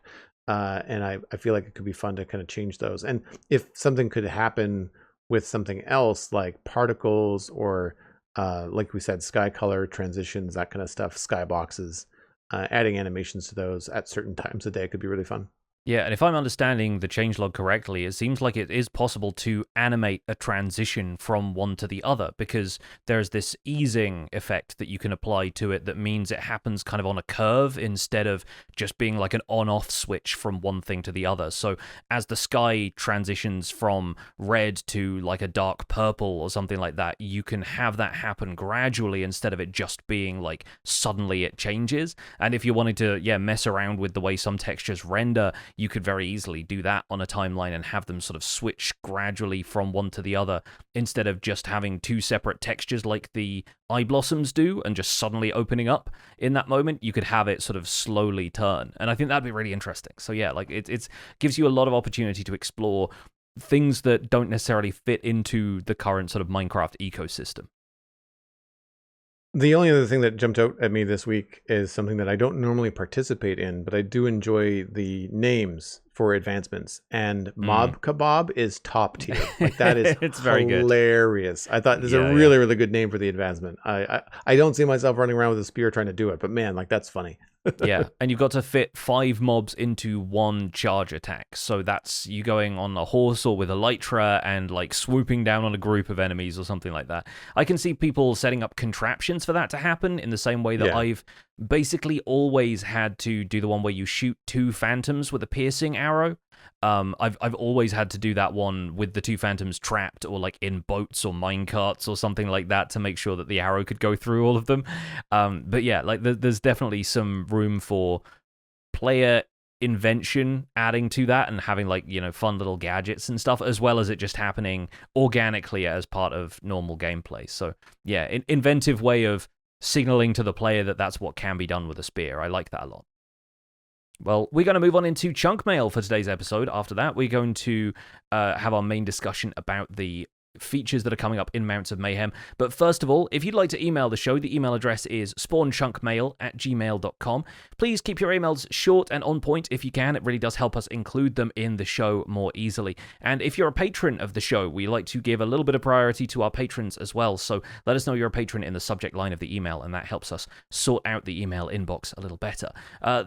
And I feel like it could be fun to kind of change those. And if something could happen with something else, like particles, or like we said, sky color transitions, that kind of stuff, skyboxes, adding animations to those at certain times of day could be really fun. Yeah, and if I'm understanding the changelog correctly, it seems like it is possible to animate a transition from one to the other, because there's this easing effect that you can apply to it that means it happens kind of on a curve instead of just being like an on-off switch from one thing to the other. So as the sky transitions from red to like a dark purple or something like that, you can have that happen gradually instead of it just being like suddenly it changes. And if you wanted to, mess around with the way some textures render, you could very easily do that on a timeline and have them sort of switch gradually from one to the other, instead of just having two separate textures like the eye blossoms do and just suddenly opening up in that moment. You could have it sort of slowly turn. And I think that'd be really interesting. So yeah, like it gives you a lot of opportunity to explore things that don't necessarily fit into the current sort of Minecraft ecosystem. The only other thing that jumped out at me this week is something that I don't normally participate in, but I do enjoy the names for advancements. And Mob Kebab is top tier. Like, that is it's very hilarious. I thought this is a really, really good name for the advancement. I don't see myself running around with a spear trying to do it, but man, like, that's funny. Yeah, and you've got to fit 5 mobs into one charge attack. So that's you going on a horse or with elytra and like swooping down on a group of enemies or something like that. I can see people setting up contraptions for that to happen in the same way that I've basically always had to do the one where you shoot 2 phantoms with a piercing arrow. I've always had to do that one with the 2 phantoms trapped or like in boats or minecarts or something like that to make sure that the arrow could go through all of them. But yeah, like there's definitely some room for player invention adding to that and having like, fun little gadgets and stuff, as well as it just happening organically as part of normal gameplay. So yeah, inventive way of signaling to the player that that's what can be done with a spear. I like that a lot. Well, we're going to move on into chunk mail for today's episode. After that, we're going to have our main discussion about the features that are coming up in Mounts of Mayhem. But first of all, if you'd like to email the show, the email address is spawnchunkmail@gmail.com. Please keep your emails short and on point if you can. It really does help us include them in the show more easily. And if you're a patron of the show, we like to give a little bit of priority to our patrons as well. So let us know you're a patron in the subject line of the email, and that helps us sort out the email inbox a little better.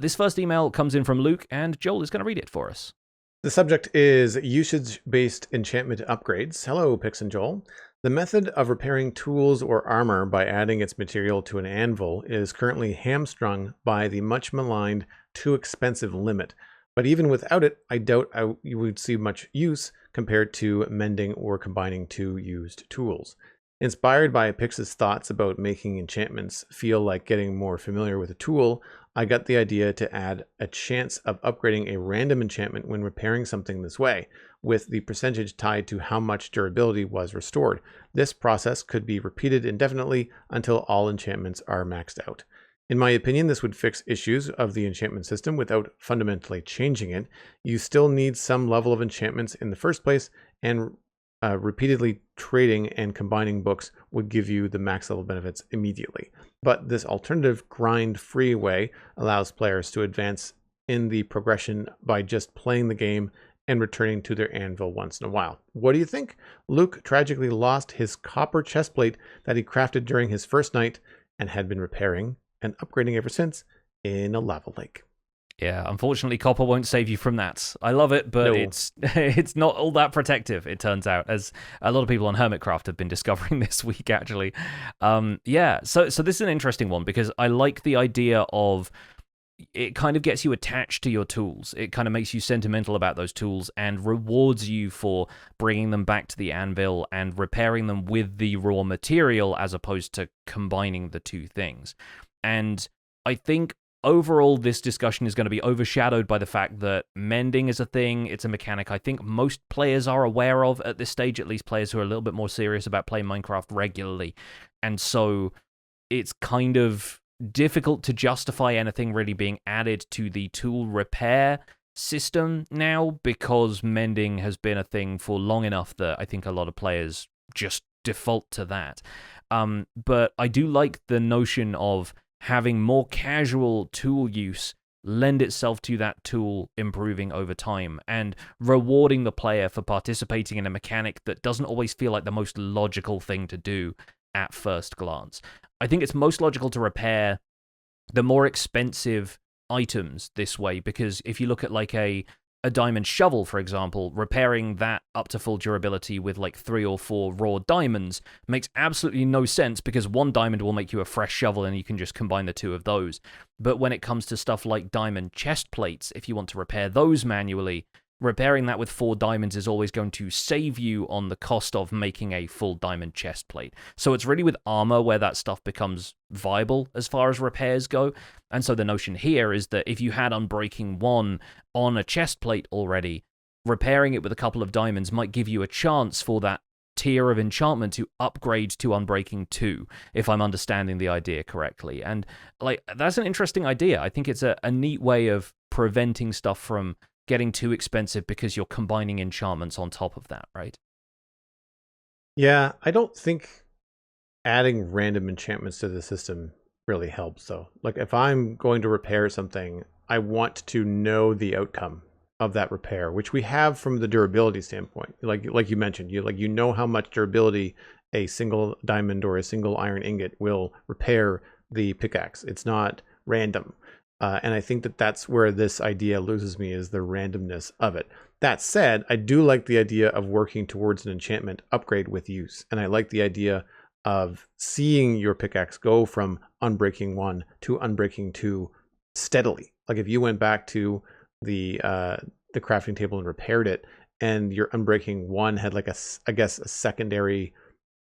This first email comes in from Luke, and Joel is going to read it for us. The subject is usage-based enchantment upgrades. Hello, Pix and Joel. The method of repairing tools or armor by adding its material to an anvil is currently hamstrung by the much maligned too expensive limit. But even without it, I doubt you would see much use compared to mending or combining two used tools. Inspired by Pix's thoughts about making enchantments feel like getting more familiar with a tool, I got the idea to add a chance of upgrading a random enchantment when repairing something this way, with the percentage tied to how much durability was restored. This process could be repeated indefinitely until all enchantments are maxed out. In my opinion, this would fix issues of the enchantment system without fundamentally changing it. You still need some level of enchantments in the first place, and repeatedly trading and combining books would give you the max level benefits immediately. But this alternative grind-free way allows players to advance in the progression by just playing the game and returning to their anvil once in a while. What do you think? Luke tragically lost his copper chestplate that he crafted during his first night and had been repairing and upgrading ever since in a lava lake. Yeah, unfortunately, copper won't save you from that. I love it, but No. it's not all that protective, it turns out, as a lot of people on Hermitcraft have been discovering this week, actually. Yeah, so this is an interesting one, because I like the idea of it kind of gets you attached to your tools. It kind of makes you sentimental about those tools and rewards you for bringing them back to the anvil and repairing them with the raw material as opposed to combining the two things. And I think overall, this discussion is going to be overshadowed by the fact that mending is a thing. It's a mechanic I think most players are aware of at this stage, at least players who are a little bit more serious about playing Minecraft regularly. And so it's kind of difficult to justify anything really being added to the tool repair system now, because mending has been a thing for long enough that I think a lot of players just default to that. But I do like the notion of having more casual tool use lend itself to that tool improving over time and rewarding the player for participating in a mechanic that doesn't always feel like the most logical thing to do at first glance. I think it's most logical to repair the more expensive items this way, because if you look at like a diamond shovel, for example, repairing that up to full durability with like 3 or 4 raw diamonds makes absolutely no sense, because 1 diamond will make you a fresh shovel and you can just combine the 2 of those. But when it comes to stuff like diamond chest plates, if you want to repair those manually, repairing that with 4 diamonds is always going to save you on the cost of making a full diamond chest plate. So it's really with armor where that stuff becomes viable as far as repairs go. And so the notion here is that if you had Unbreaking 1 on a chest plate already, repairing it with a couple of diamonds might give you a chance for that tier of enchantment to upgrade to Unbreaking 2, if I'm understanding the idea correctly. And like that's an interesting idea. I think it's a neat way of preventing stuff from getting too expensive because you're combining enchantments on top of that, right? Yeah, I don't think adding random enchantments to the system really helps, though. Like, if I'm going to repair something, I want to know the outcome of that repair, which we have from the durability standpoint. Like you mentioned, you know how much durability a single diamond or a single iron ingot will repair the pickaxe. It's not random. And I think that that's where this idea loses me, is the randomness of it. That said, I do like the idea of working towards an enchantment upgrade with use. And I like the idea of seeing your pickaxe go from Unbreaking 1 to Unbreaking 2 steadily. Like if you went back to the crafting table and repaired it, and your Unbreaking 1 had like a secondary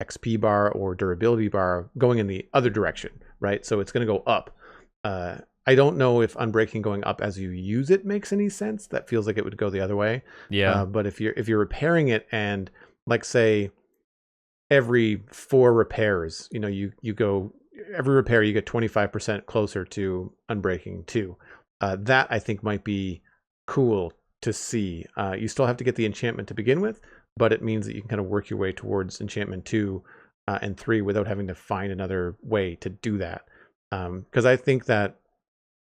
XP bar or durability bar going in the other direction, right? So it's going to go up. I don't know if Unbreaking going up as you use it makes any sense. That feels like it would go the other way. Yeah. But if you're repairing it, and like say every 4 repairs, you go every repair you get 25% closer to Unbreaking 2. That I think might be cool to see. You still have to get the enchantment to begin with, but it means that you can kind of work your way towards enchantment 2 and 3 without having to find another way to do that. Because I think that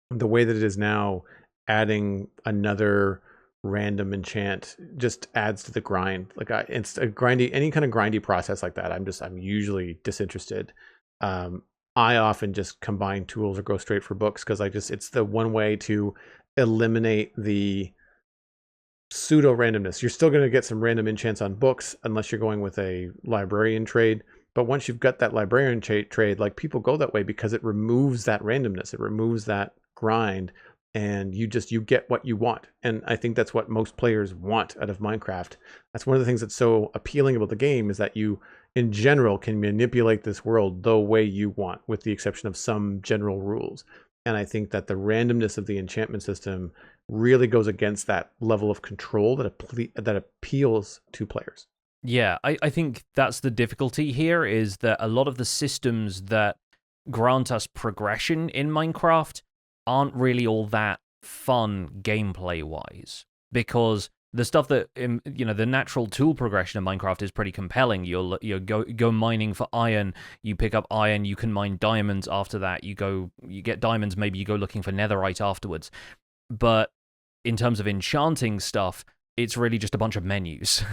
the way that it is now, adding another random enchant just adds to the grind. Like it's a grindy, any kind of grindy process like that, I'm usually disinterested. I often just combine tools or go straight for books, because it's the one way to eliminate the pseudo randomness. You're still going to get some random enchants on books unless you're going with a librarian trade. But once you've got that librarian trade, like people go that way because it removes that randomness. It removes that grind, and you get what you want. And I think that's what most players want out of Minecraft. That's one of the things that's so appealing about the game, is that you, in general, can manipulate this world the way you want, with the exception of some general rules. And I think that the randomness of the enchantment system really goes against that level of control that appeals to players. Yeah, I think that's the difficulty here, is that a lot of the systems that grant us progression in Minecraft aren't really all that fun gameplay-wise, because the stuff that, the natural tool progression in Minecraft is pretty compelling. You'll go mining for iron, you pick up iron, you can mine diamonds after that, you get diamonds, maybe you go looking for netherite afterwards. But in terms of enchanting stuff, it's really just a bunch of menus.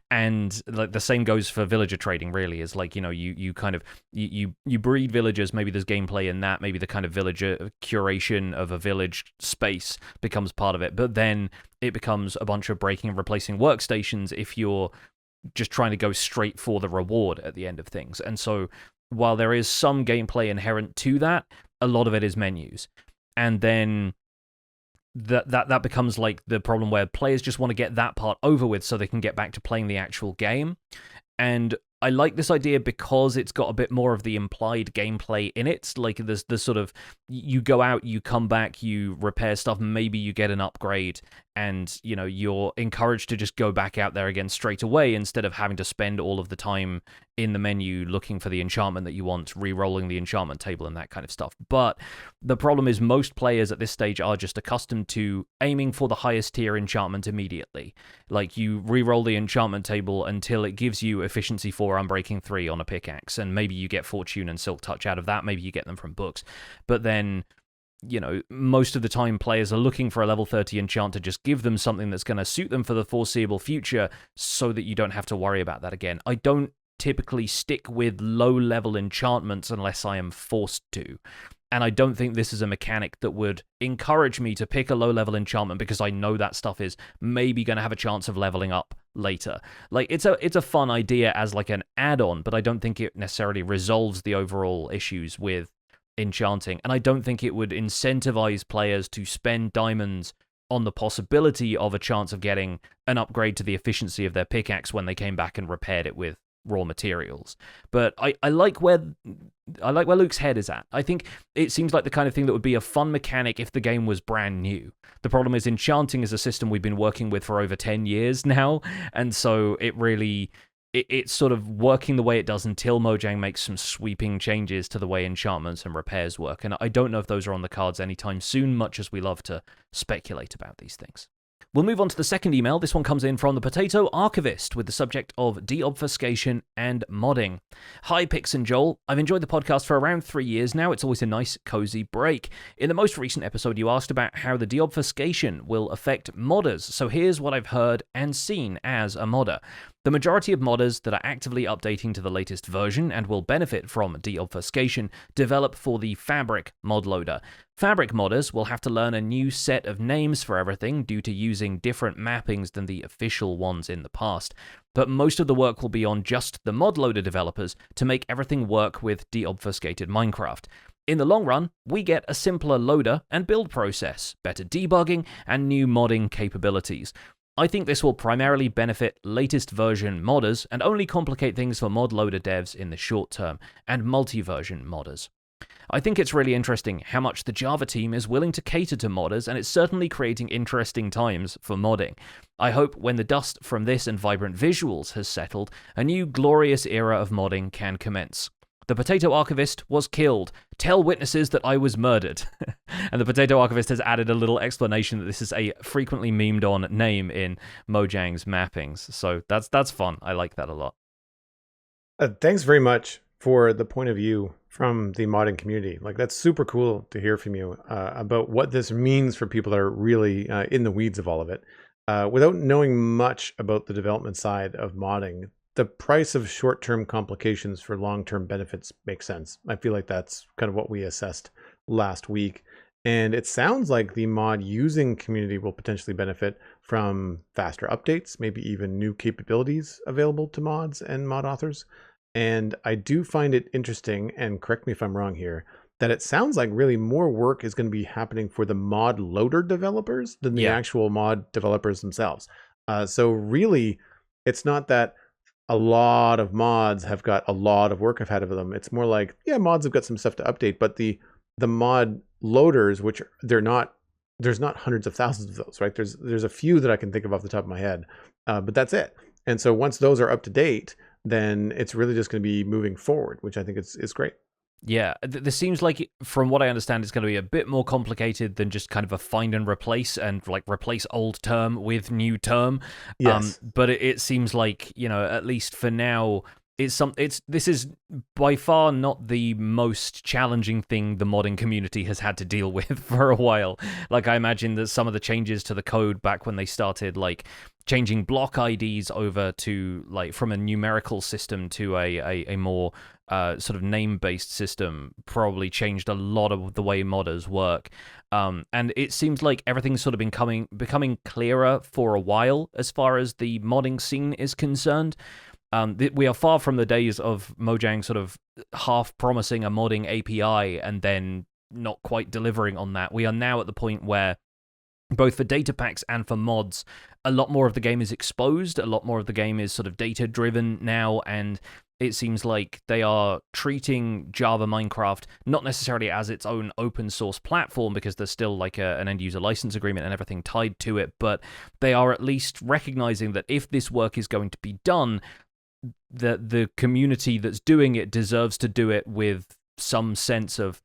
And like the same goes for villager trading, really, is like, you kind of you breed villagers, maybe there's gameplay in that, maybe the kind of villager curation of a village space becomes part of it, but then it becomes a bunch of breaking and replacing workstations if you're just trying to go straight for the reward at the end of things. And so while there is some gameplay inherent to that, a lot of it is menus. And then that becomes like the problem where players just want to get that part over with so they can get back to playing the actual game. And I like this idea because it's got a bit more of the implied gameplay in it. Like there's the sort of, you go out, you come back, you repair stuff, maybe you get an upgrade, and you're encouraged to just go back out there again straight away instead of having to spend all of the time in the menu looking for the enchantment that you want, re-rolling the enchantment table and that kind of stuff. But the problem is most players at this stage are just accustomed to aiming for the highest tier enchantment immediately. Like you re-roll the enchantment table until it gives you efficiency 4, unbreaking 3 on a pickaxe, and maybe you get fortune and silk touch out of that, maybe you get them from books. But then most of the time players are looking for a level 30 enchant to just give them something that's going to suit them for the foreseeable future so that you don't have to worry about that again. I don't typically stick with low-level enchantments unless I am forced to. And I don't think this is a mechanic that would encourage me to pick a low-level enchantment because I know that stuff is maybe going to have a chance of leveling up later. Like, it's a fun idea as like an add-on, but I don't think it necessarily resolves the overall issues with enchanting. And I don't think it would incentivize players to spend diamonds on the possibility of a chance of getting an upgrade to the efficiency of their pickaxe when they came back and repaired it with raw materials. But I like where Luke's head is at. I think it seems like the kind of thing that would be a fun mechanic if the game was brand new. The problem is enchanting is a system we've been working with for over 10 years now, and so it's sort of working the way it does until Mojang makes some sweeping changes to the way enchantments and repairs work. And I don't know if those are on the cards anytime soon, much as we love to speculate about these things. We'll move on to the second email. This one comes in from the Potato Archivist with the subject of deobfuscation and modding. Hi, Pix and Joel. I've enjoyed the podcast for around 3 years now. It's always a nice, cozy break. In the most recent episode, you asked about how the deobfuscation will affect modders. So here's what I've heard and seen as a modder. The majority of modders that are actively updating to the latest version and will benefit from deobfuscation develop for the Fabric mod loader. Fabric modders will have to learn a new set of names for everything due to using different mappings than the official ones in the past. But most of the work will be on just the mod loader developers to make everything work with deobfuscated Minecraft. In the long run, we get a simpler loader and build process, better debugging, and new modding capabilities. I think this will primarily benefit latest version modders and only complicate things for mod loader devs in the short term, and multi-version modders. I think it's really interesting how much the Java team is willing to cater to modders, and it's certainly creating interesting times for modding. I hope when the dust from this and vibrant visuals has settled, a new glorious era of modding can commence. The Potato Archivist was killed. Tell witnesses that I was murdered. And the Potato Archivist has added a little explanation that this is a frequently memed on name in Mojang's mappings. So that's fun. I like that a lot. Thanks very much for the point of view from the modding community. Like, that's super cool to hear from you about what this means for people that are really in the weeds of all of it. Without knowing much about the development side of modding, the price of short-term complications for long-term benefits makes sense. I feel like that's kind of what we assessed last week. And it sounds like the mod using community will potentially benefit from faster updates, maybe even new capabilities available to mods and mod authors. And I do find it interesting, and correct me if I'm wrong here, that it sounds like really more work is going to be happening for the mod loader developers than the actual mod developers themselves. So really, it's not that a lot of mods have got a lot of work ahead of them. It's more like, yeah, mods have got some stuff to update, but the mod loaders, which there's not hundreds of thousands of those, right? There's a few that I can think of off the top of my head, but that's it. And so once those are up to date, then it's really just going to be moving forward, which I think is great. Yeah, this seems like, from what I understand, it's going to be a bit more complicated than just kind of a find and replace, and like replace old term with new term. Yes. But it seems like, at least for now, this is by far not the most challenging thing the modding community has had to deal with for a while. Like, I imagine that some of the changes to the code back when they started, like changing block IDs over to, like, from a numerical system to a more sort of name-based system, probably changed a lot of the way modders work. And it seems like everything's sort of becoming clearer for a while as far as the modding scene is concerned. We are far from the days of Mojang sort of half promising a modding API and then not quite delivering on that. We are now at the point where, both for data packs and for mods, a lot more of the game is exposed, a lot more of the game is sort of data-driven now, and it seems like they are treating Java Minecraft not necessarily as its own open source platform, because there's still like an end user license agreement and everything tied to it, but they are at least recognizing that if this work is going to be done, the community that's doing it deserves to do it with some sense of,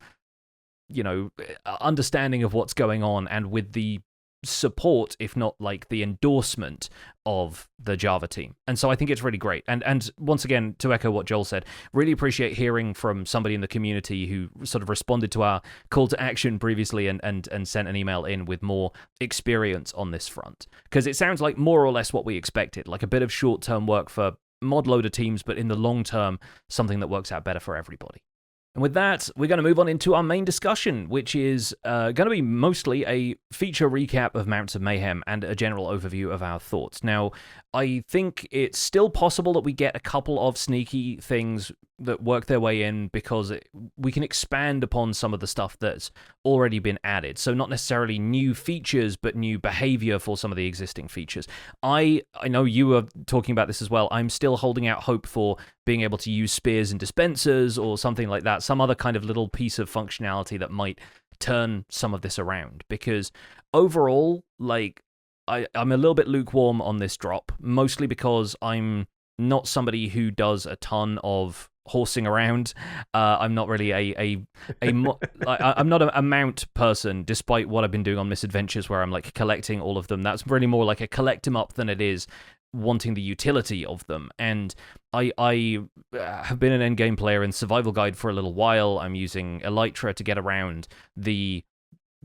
understanding of what's going on, and with the support, if not like the endorsement of the Java team. And so I think it's really great. And once again, to echo what Joel said, really appreciate hearing from somebody in the community who sort of responded to our call to action previously and sent an email in with more experience on this front. Because it sounds like more or less what we expected, like a bit of short-term work for mod loader teams, but in the long term, something that works out better for everybody. And with that, we're going to move on into our main discussion, which is going to be mostly a feature recap of Mounts of Mayhem and a general overview of our thoughts. Now, I think it's still possible that we get a couple of sneaky things that work their way in, because we can expand upon some of the stuff that's already been added. So not necessarily new features, but new behavior for some of the existing features. I know you were talking about this as well. I'm still holding out hope for being able to use spears and dispensers or something like that, some other kind of little piece of functionality that might turn some of this around. Because overall, like, I'm a little bit lukewarm on this drop, mostly because I'm not somebody who does a ton of horsing around. I'm not really I'm not a mount person, despite what I've been doing on Misadventures, where I'm like collecting all of them. That's really more like a collect them up than it is wanting the utility of them. And I have been an endgame player in Survival Guide for a little while. I'm using Elytra to get around the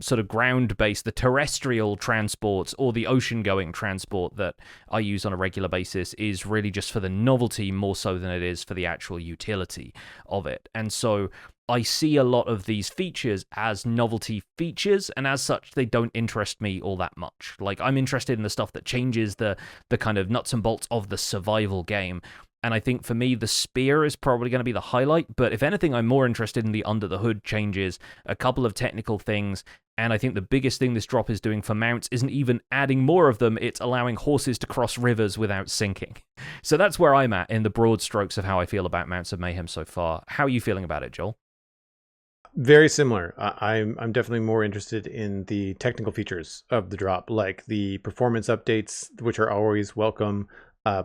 sort of ground-based, the terrestrial transport or the ocean-going transport that I use on a regular basis is really just for the novelty more so than it is for the actual utility of it. And so I see a lot of these features as novelty features, and as such, they don't interest me all that much. Like, I'm interested in the stuff that changes the kind of nuts and bolts of the survival game. And I think for me, the spear is probably going to be the highlight. But if anything, I'm more interested in the under-the-hood changes, a couple of technical things. And I think the biggest thing this drop is doing for mounts isn't even adding more of them. It's allowing horses to cross rivers without sinking. So that's where I'm at in the broad strokes of how I feel about Mounts of Mayhem so far. How are you feeling about it, Joel? Very similar. I'm definitely more interested in the technical features of the drop, like the performance updates, which are always welcome.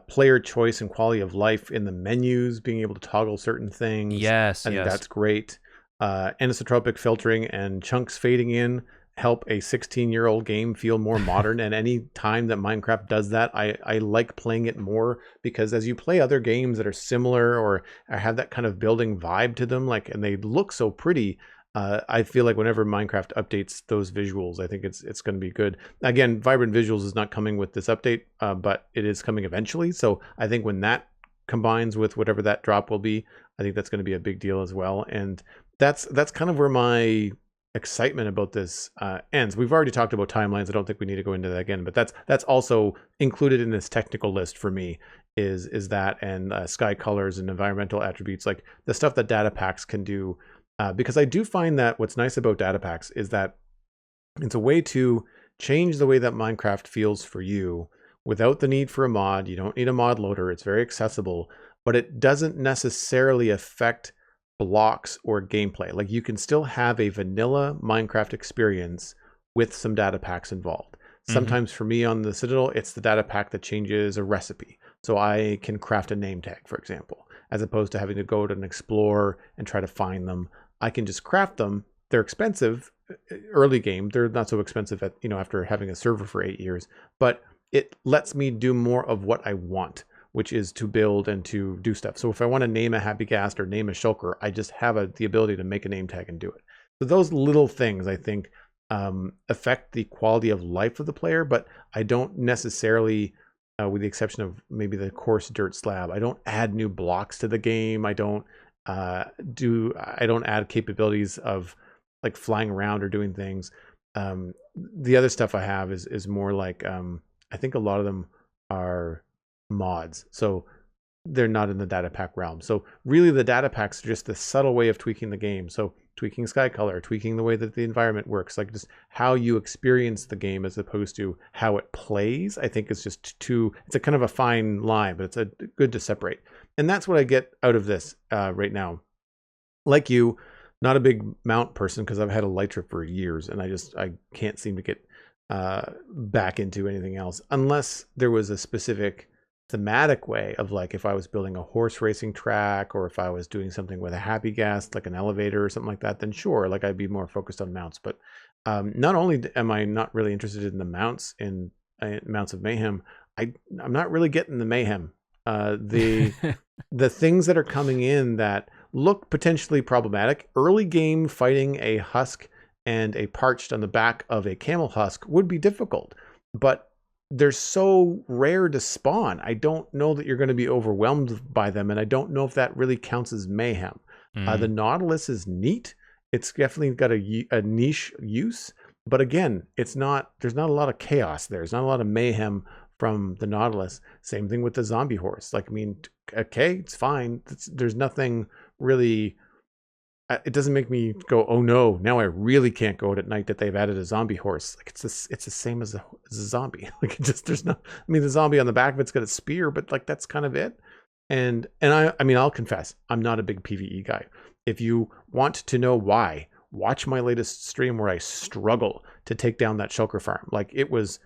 Player choice and quality of life in the menus, being able to toggle certain things. Yes, I think that's great. Anisotropic filtering and chunks fading in help a 16-year-old game feel more modern. And any time that Minecraft does that, I like playing it more, because as you play other games that are similar or have that kind of building vibe to them, like, and they look so pretty, I feel like whenever Minecraft updates those visuals, I think it's going to be good. Again, Vibrant Visuals is not coming with this update, but it is coming eventually. So I think when that combines with whatever that drop will be, I think that's going to be a big deal as well. And that's kind of where my excitement about this ends. We've already talked about timelines. I don't think we need to go into that again, but that's also included in this technical list for me. Is that and sky colors and environmental attributes, like the stuff that data packs can do. Because I do find that what's nice about data packs is that it's a way to change the way that Minecraft feels for you without the need for a mod. You don't need a mod loader. It's very accessible, but it doesn't necessarily affect blocks or gameplay. Like you can still have a vanilla Minecraft experience with some data packs involved. Sometimes for me on the Citadel, it's the data pack that changes a recipe. So I can craft a name tag, for example, as opposed to having to go to an explore and try to find them. I can just craft them. They're expensive early game. They're not so expensive at, after having a server for 8 years, but it lets me do more of what I want, which is to build and to do stuff. So if I want to name a Happy Ghast or name a Shulker, I just have the ability to make a name tag and do it. So those little things, I think, affect the quality of life of the player, but I don't necessarily, with the exception of maybe the coarse dirt slab, I don't add new blocks to the game. I don't add capabilities of like flying around or doing things. The other stuff I have is more like, I think a lot of them are mods. So they're not in the data pack realm. So really the data packs are just the subtle way of tweaking the game. So tweaking sky color, tweaking the way that the environment works, like just how you experience the game as opposed to how it plays. I think it's just it's a kind of a fine line, but it's good to separate. And that's what I get out of this right now. Like you, not a big mount person because I've had a Elytra for years and I can't seem to get back into anything else unless there was a specific thematic way of, like, if I was building a horse racing track or if I was doing something with a Happy Ghast, like an elevator or something like that, then sure, like I'd be more focused on mounts. But not only am I not really interested in the mounts in Mounts of Mayhem, I'm not really getting the mayhem. The things that are coming in that look potentially problematic. Early game fighting a husk and a parched on the back of a camel husk would be difficult, but they're so rare to spawn. I don't know that you're going to be overwhelmed by them, and I don't know if that really counts as mayhem. The Nautilus is neat. It's definitely got a niche use, but again, there's not a lot of chaos there. There's not a lot of mayhem from the Nautilus. Same thing with the zombie horse. Like, I mean, okay, it's fine. There's nothing really. It doesn't make me go, oh no, now I really can't go out at night that they've added a zombie horse. Like, it's the same as a zombie. Like, there's the zombie on the back of it's got a spear, but like that's kind of it. And I mean, I'll confess, I'm not a big PvE guy. If you want to know why, watch my latest stream where I struggle to take down that shulker farm. Like, it was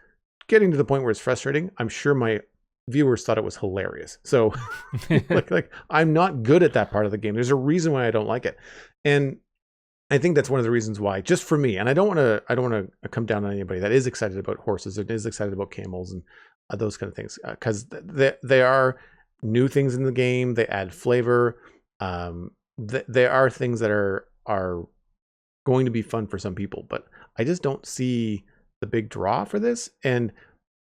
getting to the point where it's frustrating. I'm sure my viewers thought it was hilarious. So like I'm not good at that part of the game. There's a reason why I don't like it. And I think that's one of the reasons why, just for me, and I don't want to come down on anybody that is excited about horses and is excited about camels and those kind of things, because they are new things in the game. They add flavor. They are things that are going to be fun for some people, but I just don't see the big draw for this. And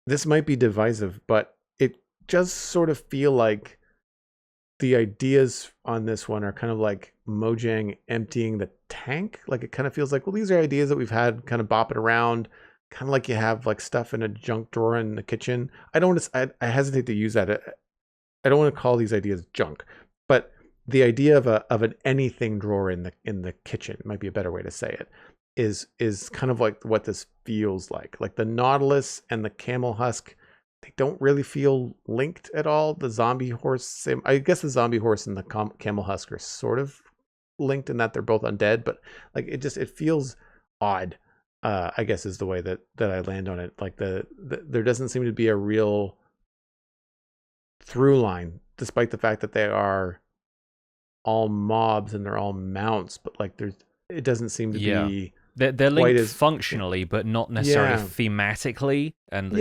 this might be divisive, but it just sort of feel like the ideas on this one are kind of like Mojang emptying the tank. Like, it kind of feels like, well, these are ideas that we've had kind of bopping around, kind of like you have like stuff in a junk drawer in the kitchen. I hesitate to use that. I don't want to call these ideas junk, but the idea of an anything drawer in the kitchen might be a better way to say it, is kind of like what this feels like. Like the Nautilus and the camel husk, they don't really feel linked at all. The zombie horse, I guess the zombie horse and the camel husk are sort of linked in that they're both undead, but like it feels odd. I guess is the way that I land on it. Like there doesn't seem to be a real through line, despite the fact that they are all mobs and they're all mounts, but like it doesn't seem to be. They're linked functionally, but not necessarily thematically, and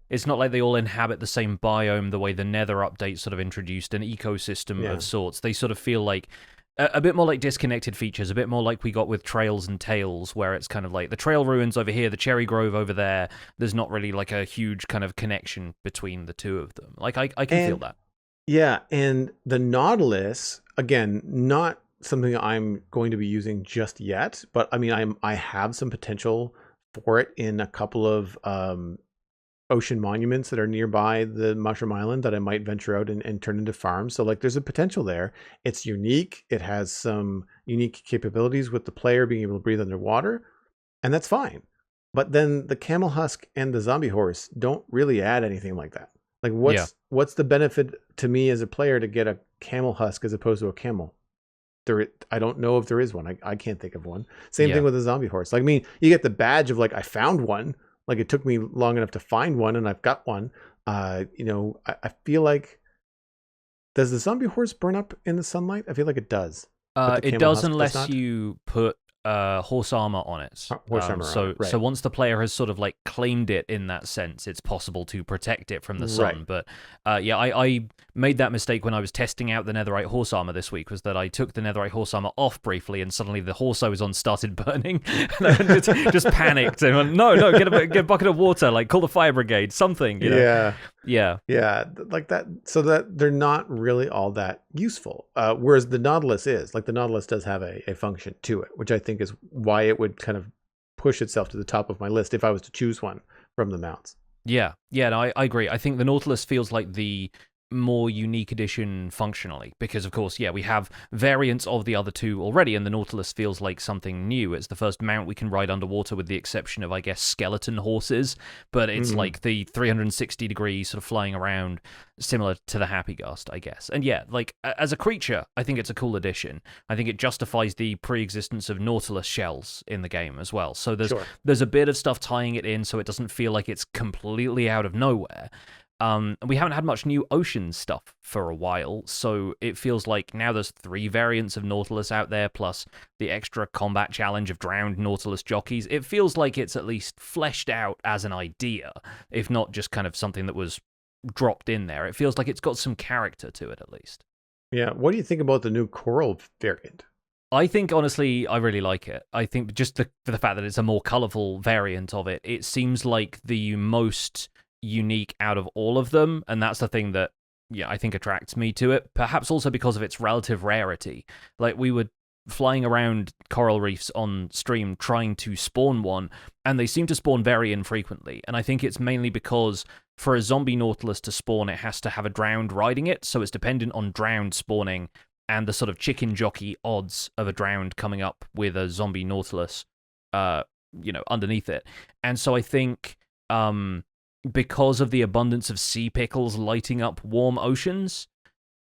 it's not like they all inhabit the same biome the way the Nether update sort of introduced an ecosystem of sorts. They sort of feel like a bit more like disconnected features, a bit more like we got with Trails and Tales, where it's kind of like the trail ruins over here, the cherry grove over there. There's not really like a huge kind of connection between the two of them. Like I can feel that. Yeah, and the Nautilus, again, not something I'm going to be using just yet, but I mean, I have some potential for it in a couple of ocean monuments that are nearby the Mushroom Island that I might venture out and turn into farms. So like there's a potential there. It's unique. It has some unique capabilities with the player being able to breathe underwater, and that's fine. But then the camel husk and the zombie horse don't really add anything like that. Like Yeah. what's the benefit to me as a player to get a camel husk as opposed to a camel? I don't know if there is one. I can't think of one. Same thing Yeah. with a zombie horse. Like, I mean, you get the badge of like I found one. Like it took me long enough to find one, and I've got one. I feel like, does the zombie horse burn up in the sunlight? I feel like it does, but the It camel does husk does unless not. you put horse armor on it. Horse armor on So it, right? so once the player has sort of like claimed it in that sense, it's possible to protect it from the sun. Right. But yeah, I made that mistake when I was testing out the netherite horse armor this week. Was that I took the netherite horse armor off briefly, and suddenly the horse I was on started burning. And I just panicked and went, no, get a bucket of water, like call the fire brigade, something. You know? Yeah. Yeah. Yeah, like that, so that they're not really all that useful. Whereas the Nautilus is, like the Nautilus does have a function to it, which I think is why it would kind of push itself to the top of my list if I was to choose one from the mounts. Yeah, no, I agree. I think the Nautilus feels like the more unique edition functionally, because of course, yeah, we have variants of the other two already, and the Nautilus feels like something new. It's the first mount we can ride underwater, with the exception of, I guess, skeleton horses, but it's like the 360 degree sort of flying around, similar to the Happy Ghost, I guess. And yeah, like as a creature, I think it's a cool addition. I think it justifies the pre-existence of Nautilus shells in the game as well. So there's a bit of stuff tying it in, so it doesn't feel like it's completely out of nowhere. We haven't had much new ocean stuff for a while, so it feels like now there's 3 variants of Nautilus out there, plus the extra combat challenge of drowned Nautilus jockeys. It feels like it's at least fleshed out as an idea, if not just kind of something that was dropped in there. It feels like it's got some character to it, at least. Yeah, what do you think about the new coral variant? I think, honestly, I really like it. I think just for the fact that it's a more colorful variant of it, it seems like the most unique out of all of them, and that's the thing that, yeah, I think attracts me to it. Perhaps also because of its relative rarity. Like, we were flying around coral reefs on stream trying to spawn one, and they seem to spawn very infrequently. And I think it's mainly because for a zombie Nautilus to spawn, it has to have a drowned riding it, so it's dependent on drowned spawning and the sort of chicken jockey odds of a drowned coming up with a zombie Nautilus, underneath it. And so I think, because of the abundance of sea pickles lighting up warm oceans,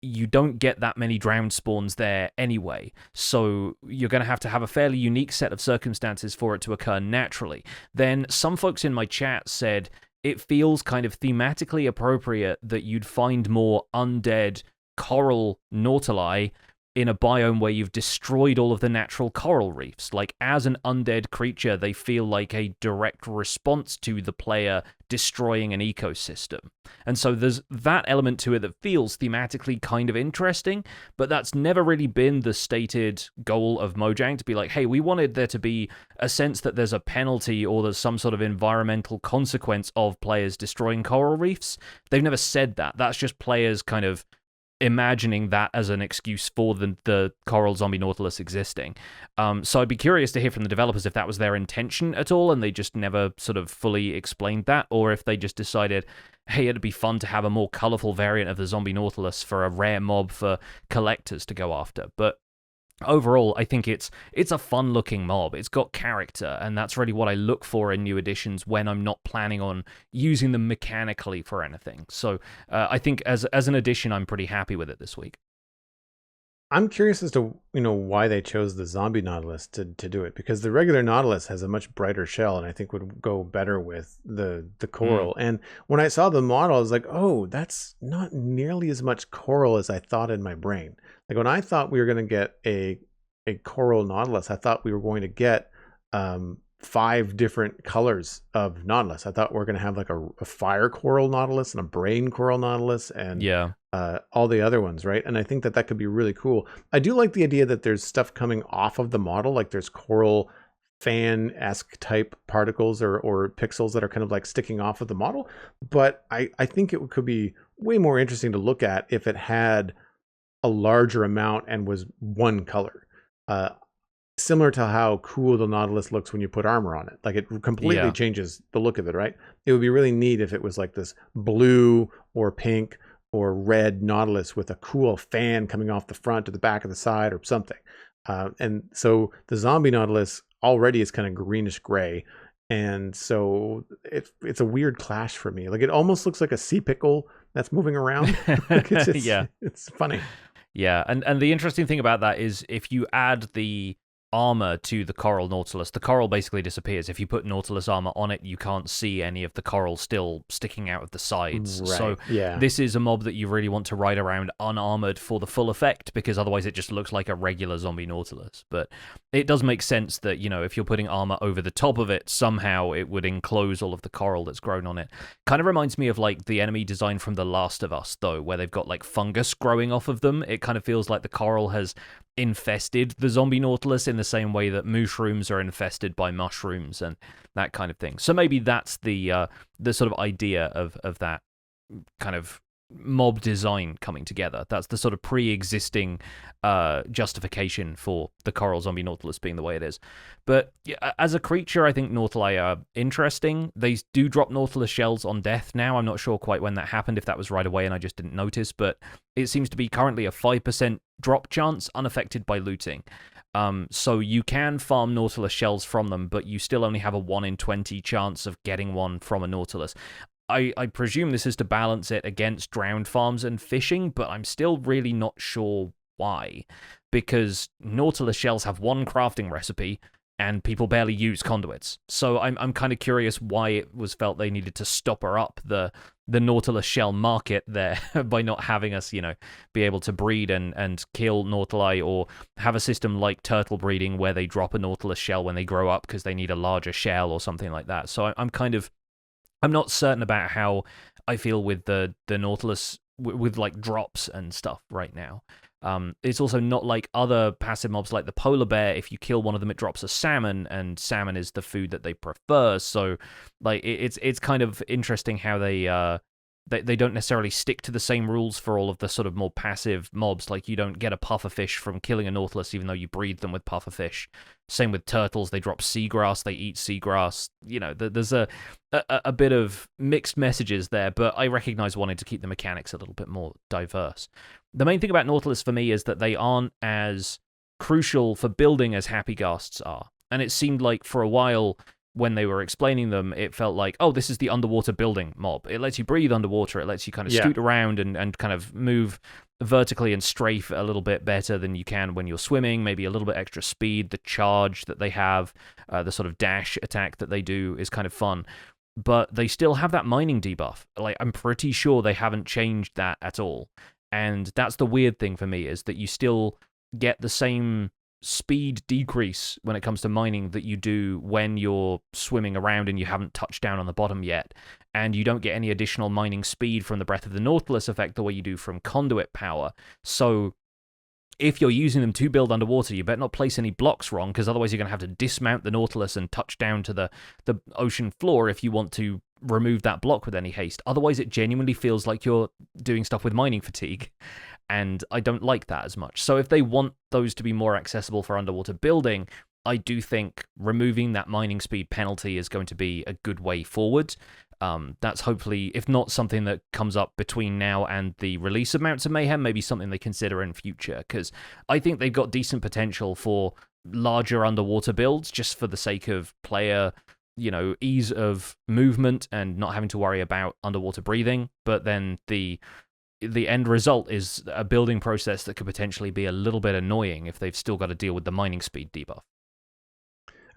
you don't get that many drowned spawns there anyway. So you're going to have a fairly unique set of circumstances for it to occur naturally. Then some folks in my chat said it feels kind of thematically appropriate that you'd find more undead coral nautili in a biome where you've destroyed all of the natural coral reefs. Like, as an undead creature, they feel like a direct response to the player destroying an ecosystem. And so there's that element to it that feels thematically kind of interesting, but that's never really been the stated goal of Mojang, to be like, hey, we wanted there to be a sense that there's a penalty or there's some sort of environmental consequence of players destroying coral reefs. They've never said that. That's just players kind of imagining that as an excuse for the coral zombie Nautilus existing. So I'd be curious to hear from the developers if that was their intention at all, and they just never sort of fully explained that, or if they just decided, hey, it'd be fun to have a more colorful variant of the zombie Nautilus for a rare mob for collectors to go after. But overall, I think it's a fun-looking mob. It's got character, and that's really what I look for in new editions when I'm not planning on using them mechanically for anything. So I think as an addition, I'm pretty happy with it this week. I'm curious as to why they chose the zombie Nautilus to do it, because the regular Nautilus has a much brighter shell, and I think would go better with the coral. And when I saw the model, I was like, oh, that's not nearly as much coral as I thought in my brain. Like, when I thought we were going to get a coral Nautilus, I thought we were going to get 5 different colors of Nautilus. I thought we were going to have like a fire coral Nautilus and a brain coral Nautilus and all the other ones, right? And I think that could be really cool. I do like the idea that there's stuff coming off of the model, like there's coral fan-esque type particles or pixels that are kind of like sticking off of the model. But I think it could be way more interesting to look at if it had a larger amount and was one color. Similar to how cool the Nautilus looks when you put armor on it. Like it completely changes the look of it, right? It would be really neat if it was like this blue or pink or red Nautilus with a cool fan coming off the front or the back of the side or something. And so the zombie Nautilus already is kind of greenish gray. And so it's a weird clash for me. Like it almost looks like a sea pickle that's moving around. Like it's funny. Yeah, and the interesting thing about that is if you add the armor to the coral Nautilus, the coral basically disappears. If you put Nautilus armor on it, you can't see any of the coral still sticking out of the sides. Right. So this is a mob that you really want to ride around unarmored for the full effect, because otherwise it just looks like a regular zombie Nautilus. But it does make sense that, you know, if you're putting armor over the top of it, somehow it would enclose all of the coral that's grown on it. Kind of reminds me of like the enemy design from The Last of Us, though, where they've got like fungus growing off of them. It kind of feels like the coral has infested the zombie Nautilus in the same way that mushrooms are infested by mushrooms and that kind of thing. So maybe that's the sort of idea of that kind of mob design coming together. That's the sort of pre-existing justification for the coral zombie Nautilus being the way it is. But yeah, as a creature, I think Nautili are interesting. They do drop Nautilus shells on death now. I'm not sure quite when that happened, if that was right away and I just didn't notice, but it seems to be currently a 5% drop chance unaffected by looting. So you can farm Nautilus shells from them, but you still only have a 1 in 20 chance of getting one from a Nautilus. I presume this is to balance it against drowned farms and fishing, but I'm still really not sure why. Because Nautilus shells have one crafting recipe, and people barely use conduits. So I'm kind of curious why it was felt they needed to stopper up the Nautilus shell market there by not having us, you know, be able to breed and kill Nautili, or have a system like turtle breeding where they drop a Nautilus shell when they grow up because they need a larger shell or something like that. So I'm not certain about how I feel with the Nautilus with like drops and stuff right now. It's also not like other passive mobs like the polar bear. If you kill one of them, it drops a salmon, and salmon is the food that they prefer. So like it's kind of interesting how they don't necessarily stick to the same rules for all of the sort of more passive mobs. Like you don't get a pufferfish from killing a Nautilus, even though you breed them with pufferfish. Same with turtles. They drop seagrass. They eat seagrass. You know, there's a bit of mixed messages there, but I recognize wanting to keep the mechanics a little bit more diverse. The main thing about Nautilus for me is that they aren't as crucial for building as Happy Ghasts are. And it seemed like for a while, when they were explaining them, it felt like, oh, this is the underwater building mob. It lets you breathe underwater. It lets you kind of scoot around and kind of move vertically and strafe a little bit better than you can when you're swimming. Maybe a little bit extra speed. The charge that they have, the sort of dash attack that they do is kind of fun. But they still have that mining debuff. Like, I'm pretty sure they haven't changed that at all. And that's the weird thing for me, is that you still get the same speed decrease when it comes to mining that you do when you're swimming around and you haven't touched down on the bottom yet. And you don't get any additional mining speed from the Breath of the Nautilus effect the way you do from conduit power. So if you're using them to build underwater, you better not place any blocks wrong, because otherwise you're going to have to dismount the Nautilus and touch down to the ocean floor if you want to remove that block with any haste. Otherwise, it genuinely feels like you're doing stuff with mining fatigue, and I don't like that as much. So if they want those to be more accessible for underwater building, I do think removing that mining speed penalty is going to be a good way forward. That's hopefully, if not something that comes up between now and the release of Mounts of Mayhem, maybe something they consider in future, because I think they've got decent potential for larger underwater builds, just for the sake of player, you know, ease of movement and not having to worry about underwater breathing. But then the end result is a building process that could potentially be a little bit annoying if they've still got to deal with the mining speed debuff.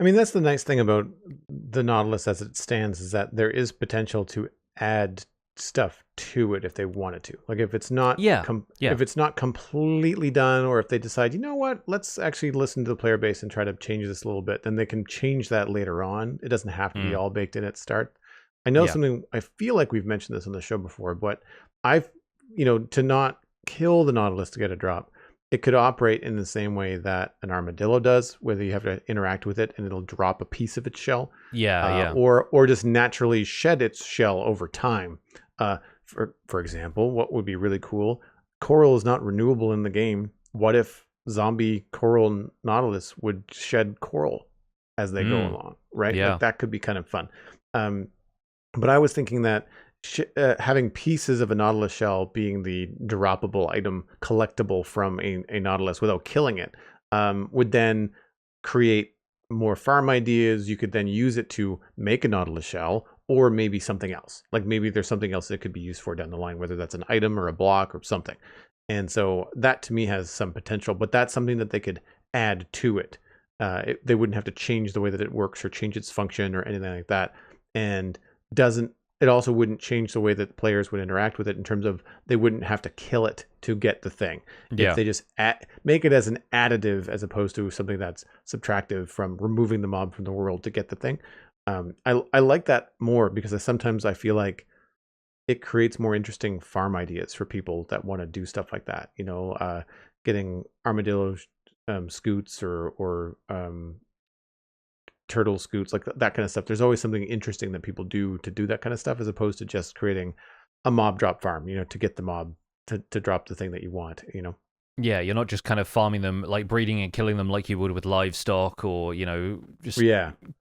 I mean, that's the nice thing about the Nautilus as it stands, is that there is potential to add stuff to it if they wanted to. Like if it's not if it's not completely done, or if they decide, you know what, let's actually listen to the player base and try to change this a little bit, then they can change that later on. It doesn't have to be all baked in at start. I know something, I feel like we've mentioned this on the show before, but I've, you know, to not kill the Nautilus to get a drop, it could operate in the same way that an armadillo does, whether you have to interact with it and it'll drop a piece of its shell. Or just naturally shed its shell over time. For example, what would be really cool, coral is not renewable in the game, what if zombie coral nautilus would shed coral as they go along, right? Yeah. Like that could be kind of fun. But I was thinking that having pieces of a nautilus shell being the droppable item collectible from a nautilus without killing it would then create more farm ideas. You could then use it to make a nautilus shell, or maybe something else. Like maybe there's something else that could be used for down the line, whether that's an item or a block or something. And so that to me has some potential, but that's something that they could add to it. They wouldn't have to change the way that it works or change its function or anything like that. And it also wouldn't change the way that players would interact with it in terms of they wouldn't have to kill it to get the thing. Yeah. If they just make it as an additive as opposed to something that's subtractive from removing the mob from the world to get the thing. I like that more because sometimes I feel like it creates more interesting farm ideas for people that want to do stuff like that. Getting armadillo scoots or turtle scoots, like that kind of stuff. There's always something interesting that people do to do that kind of stuff, as opposed to just creating a mob drop farm, to get the mob to drop the thing that you want, Yeah, you're not just kind of farming them, like breeding and killing them like you would with livestock, or, just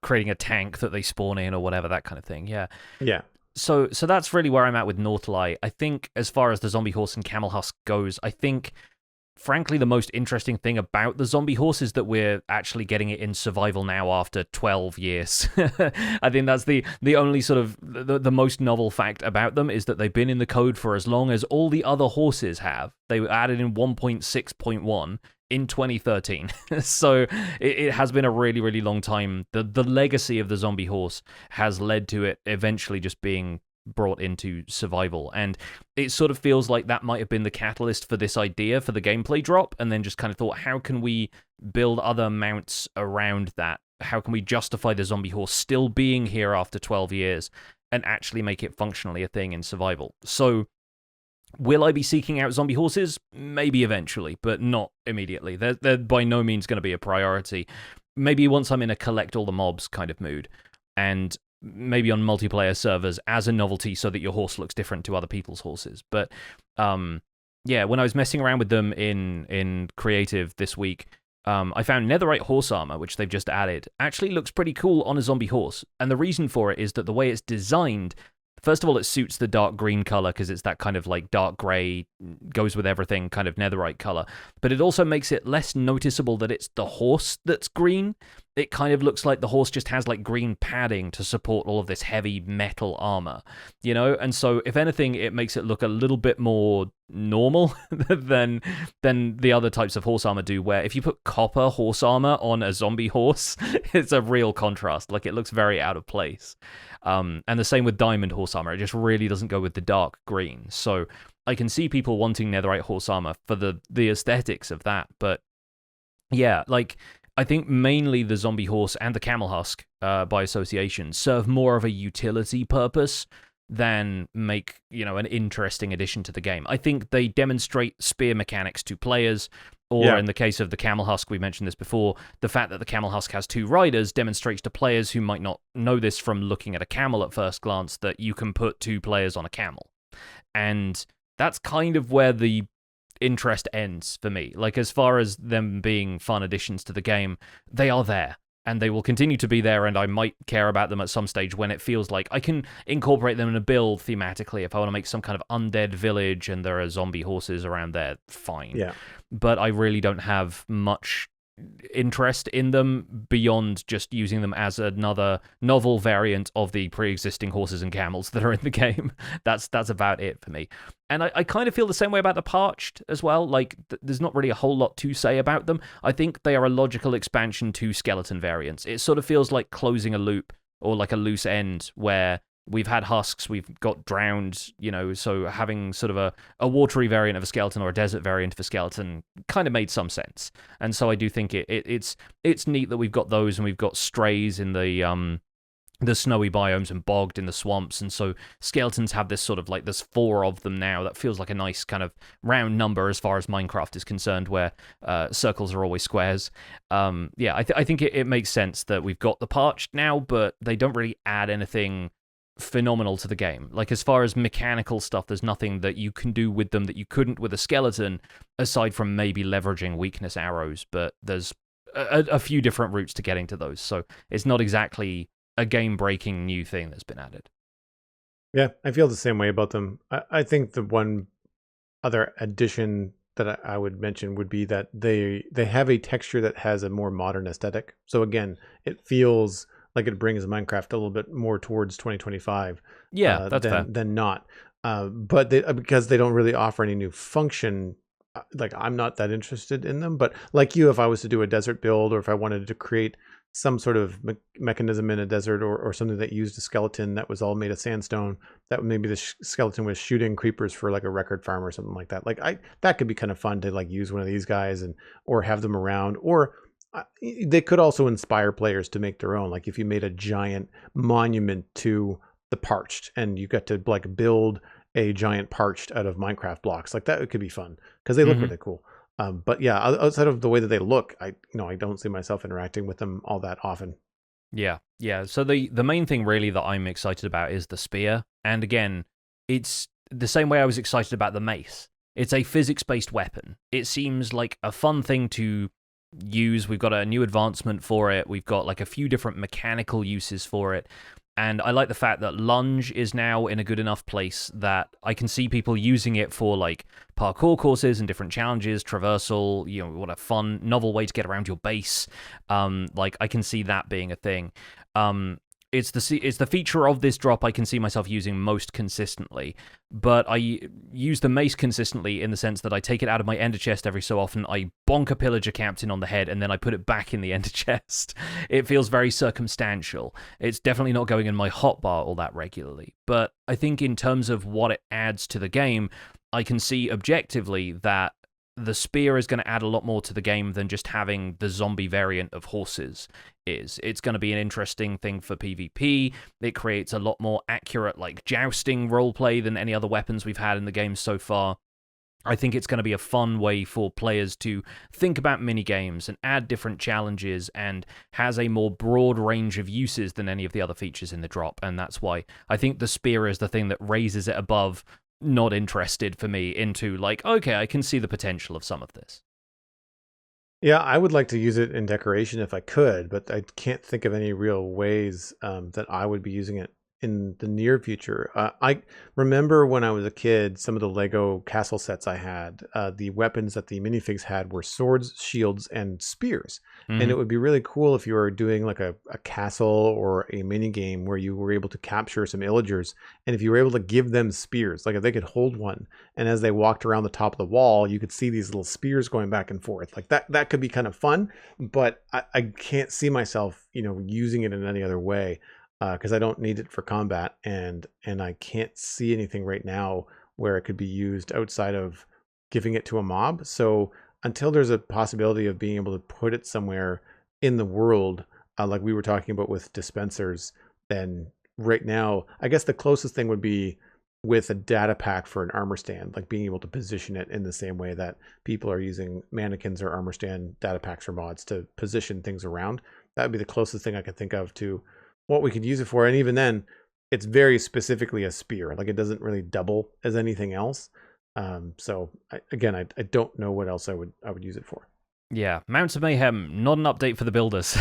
creating a tank that they spawn in or whatever, that kind of thing. Yeah. Yeah. So that's really where I'm at with Nautilai. I think as far as the zombie horse and camel husk goes, I think, frankly, the most interesting thing about the zombie horse is that we're actually getting it in survival now after 12 years. I think that's the only sort of the most novel fact about them, is that they've been in the code for as long as all the other horses have. They were added in 1.6.1 in 2013. So it has been a really, really long time. The legacy of the zombie horse has led to it eventually just being brought into survival, and it sort of feels like that might have been the catalyst for this idea for the gameplay drop, and then just kind of thought, how can we build other mounts around that? How can we justify the zombie horse still being here after 12 years and actually make it functionally a thing in survival? So will I be seeking out zombie horses? Maybe eventually, but not immediately. They're by no means going to be a priority. Maybe once I'm in a collect all the mobs kind of mood, and maybe on multiplayer servers as a novelty so that your horse looks different to other people's horses. But yeah, when I was messing around with them in creative this week, I found netherite horse armor, which they've just added, actually looks pretty cool on a zombie horse. And the reason for it is that the way it's designed, first of all, it suits the dark green color because it's that kind of like dark gray, goes with everything kind of netherite color. But it also makes it less noticeable that it's the horse that's green. It kind of looks like the horse just has like green padding to support all of this heavy metal armor, And so, if anything, it makes it look a little bit more normal than the other types of horse armor do, where if you put copper horse armor on a zombie horse, it's a real contrast. Like, it looks very out of place. And the same with diamond horse armor. It just really doesn't go with the dark green. So I can see people wanting netherite horse armor for the aesthetics of that. But yeah, like, I think mainly the zombie horse and the camel husk, by association, serve more of a utility purpose than make, an interesting addition to the game. I think they demonstrate spear mechanics to players, or in the case of the camel husk, we mentioned this before, the fact that the camel husk has two riders demonstrates to players who might not know this from looking at a camel at first glance that you can put two players on a camel. And that's kind of where the interest ends for me. Like, as far as them being fun additions to the game, they are there, and they will continue to be there, and I might care about them at some stage when it feels like I can incorporate them in a build thematically. If I want to make some kind of undead village and there are zombie horses around there, fine. Yeah. But I really don't have much interest in them beyond just using them as another novel variant of the pre-existing horses and camels that are in the game. That's about it for me. And I kind of feel the same way about the Parched as well. Like, there's not really a whole lot to say about them. I think they are a logical expansion to skeleton variants. It sort of feels like closing a loop, or like a loose end, where we've had husks, we've got drowned, so having sort of a watery variant of a skeleton or a desert variant of a skeleton kind of made some sense. And so I do think it's neat that we've got those, and we've got strays in the snowy biomes and bogged in the swamps, and so skeletons have this sort of like, there's 4 of them now. That feels like a nice kind of round number as far as Minecraft is concerned, where circles are always squares. I think it makes sense that we've got the Parched now, but they don't really add anything phenomenal to the game. Like, as far as mechanical stuff, there's nothing that you can do with them that you couldn't with a skeleton, aside from maybe leveraging weakness arrows, but there's a few different routes to getting to those, so it's not exactly a game-breaking new thing that's been added. Yeah, I feel the same way about them. I think the one other addition that I would mention would be that they have a texture that has a more modern aesthetic. So again, it feels like it brings Minecraft a little bit more towards 2025. Yeah, that's fair. Than not. But because they don't really offer any new function, like I'm not that interested in them. But like you, if I was to do a desert build, or if I wanted to create some sort of mechanism in a desert, or something that used a skeleton that was all made of sandstone, that maybe the skeleton was shooting creepers for like a record farm or something like that. Like that could be kind of fun to like use one of these guys or have them around, or they could also inspire players to make their own. Like if you made a giant monument to the parched and you got to like build a giant parched out of Minecraft blocks, like that, it could be fun because they look really cool. But yeah, outside of the way that they look, I don't see myself interacting with them all that often. Yeah. So the main thing really that I'm excited about is the spear. And again, it's the same way I was excited about the mace. It's a physics-based weapon. It seems like a fun thing to use. We've got a new advancement for it. We've got like a few different mechanical uses for it. And I like the fact that lunge is now in a good enough place that I can see people using it for like parkour courses and different challenges, traversal, what a fun, novel way to get around your base. Like I can see that being a thing. It's the feature of this drop I can see myself using most consistently, but I use the mace consistently in the sense that I take it out of my ender chest every so often, I bonk a pillager captain on the head, and then I put it back in the ender chest. It feels very circumstantial. It's definitely not going in my hotbar all that regularly, but I think in terms of what it adds to the game, I can see objectively that the spear is going to add a lot more to the game than just having the zombie variant of horses is. It's going to be an interesting thing for PvP. It creates a lot more accurate, like, jousting roleplay than any other weapons we've had in the game so far. I think it's going to be a fun way for players to think about minigames and add different challenges, and has a more broad range of uses than any of the other features in the drop, and that's why I think the spear is the thing that raises it above not interested for me into like, okay, I can see the potential of some of this. Yeah, I would like to use it in decoration if I could, but I can't think of any real ways that I would be using it in the near future. I remember when I was a kid, some of the Lego castle sets I had, the weapons that the minifigs had were swords, shields, and spears. Mm-hmm. And it would be really cool if you were doing like a castle or a mini game where you were able to capture some illagers, and if you were able to give them spears, like if they could hold one, and as they walked around the top of the wall, you could see these little spears going back and forth. Like that could be kind of fun, but I can't see myself, using it in any other way. Because I don't need it for combat, and I can't see anything right now where it could be used outside of giving it to a mob. So until there's a possibility of being able to put it somewhere in the world, like we were talking about with dispensers, then right now, I guess the closest thing would be with a data pack for an armor stand, like being able to position it in the same way that people are using mannequins or armor stand data packs or mods to position things around. That would be the closest thing I could think of to what we could use it for. And even then, it's very specifically a spear. Like it doesn't really double as anything else. So I don't know what else I would use it for. Yeah, Mounts of Mayhem, not an update for the builders.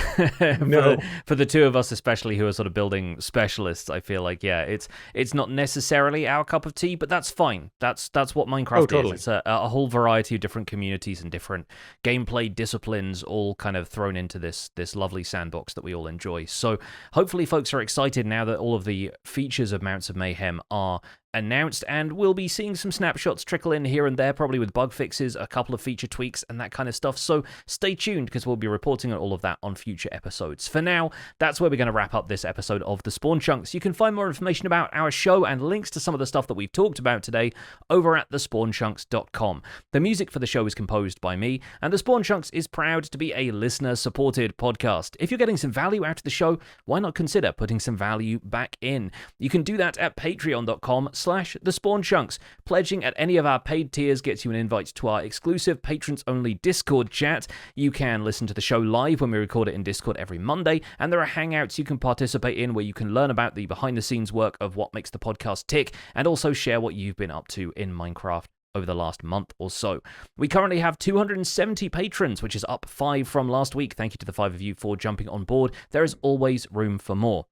No. For the two of us especially who are sort of building specialists, I feel like, yeah, it's not necessarily our cup of tea, but that's fine. That's what Minecraft totally. is. It's a whole variety of different communities and different gameplay disciplines all kind of thrown into this lovely sandbox that we all enjoy. So hopefully folks are excited now that all of the features of Mounts of Mayhem are announced, and we'll be seeing some snapshots trickle in here and there, probably with bug fixes, a couple of feature tweaks, and that kind of stuff. So stay tuned, because we'll be reporting on all of that on future episodes. For now, that's where we're going to wrap up this episode of The Spawn Chunks. You can find more information about our show and links to some of the stuff that we've talked about today over at thespawnchunks.com. The music for the show is composed by me, and The Spawn Chunks is proud to be a listener-supported podcast. If you're getting some value out of the show, why not consider putting some value back in? You can do that at patreon.com/spawnchunks. patreon.com/thespawnchunks. Pledging at any of our paid tiers gets you an invite to our exclusive patrons-only Discord chat. You can listen to the show live when we record it in Discord every Monday, and there are hangouts you can participate in where you can learn about the behind-the-scenes work of what makes the podcast tick, and also share what you've been up to in Minecraft over the last month or so. We currently have 270 patrons, which is up 5 from last week. Thank you to the 5 of you for jumping on board. There is always room for more.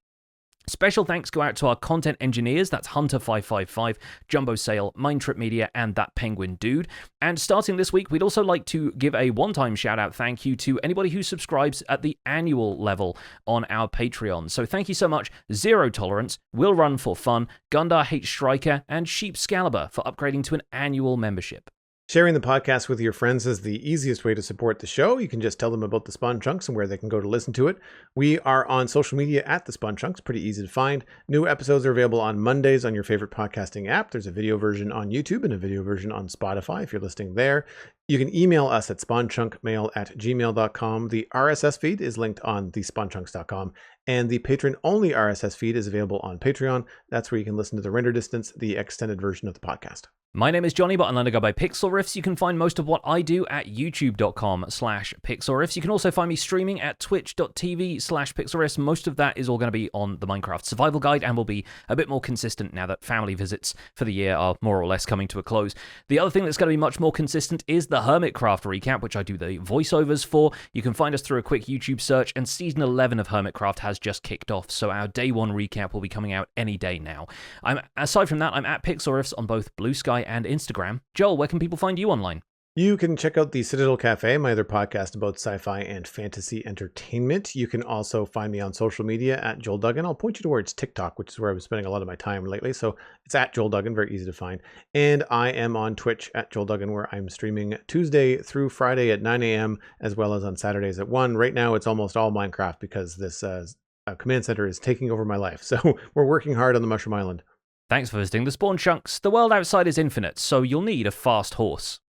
Special thanks go out to our content engineers, that's Hunter555, Jumbo Sale, Mindtrip Media, and That Penguin Dude. And starting this week, we'd also like to give a one-time shout-out thank you to anybody who subscribes at the annual level on our Patreon. So thank you so much, Zero Tolerance, Will Run for Fun, Gundar H. Striker, and Sheep Scalibur for upgrading to an annual membership. Sharing the podcast with your friends is the easiest way to support the show. You can just tell them about the Spawn Chunks and where they can go to listen to it. We are on social media at the Spawn Chunks, pretty easy to find. New episodes are available on Mondays on your favorite podcasting app. There's a video version on YouTube and a video version on Spotify if you're listening there. You can email us at spawnchunkmail@gmail.com. The RSS feed is linked on thespawnchunks.com, and the patron-only RSS feed is available on Patreon. That's where you can listen to the render distance, the extended version of the podcast. My name is Johnny, but online I go by Pixel Riffs. You can find most of what I do at youtube.com/pixelriffs. You can also find me streaming at twitch.tv/pixelriffs. Most of that is all going to be on the Minecraft Survival Guide and will be a bit more consistent now that family visits for the year are more or less coming to a close. The other thing that's going to be much more consistent is the Hermitcraft recap, which I do the voiceovers for. You can find us through a quick YouTube search, and Season 11 of Hermitcraft has just kicked off, so our Day 1 recap will be coming out any day now. Aside from that, I'm at Pixel Riffs on both Blue Sky and Instagram. Joel, where can people find you online? You can check out the Citadel Cafe, my other podcast about sci-fi and fantasy entertainment. You can also find me on social media at Joel Duggan. I'll point you towards TikTok, which is where I've been spending a lot of my time lately. So it's at Joel Duggan, very easy to find. And I am on Twitch at Joel Duggan, where I'm streaming Tuesday through Friday at 9 a.m., as well as on Saturdays at 1. Right now, it's almost all Minecraft because this command center is taking over my life. So we're working hard on the Mushroom Island. Thanks for visiting the Spawn Chunks. The world outside is infinite, so you'll need a fast horse.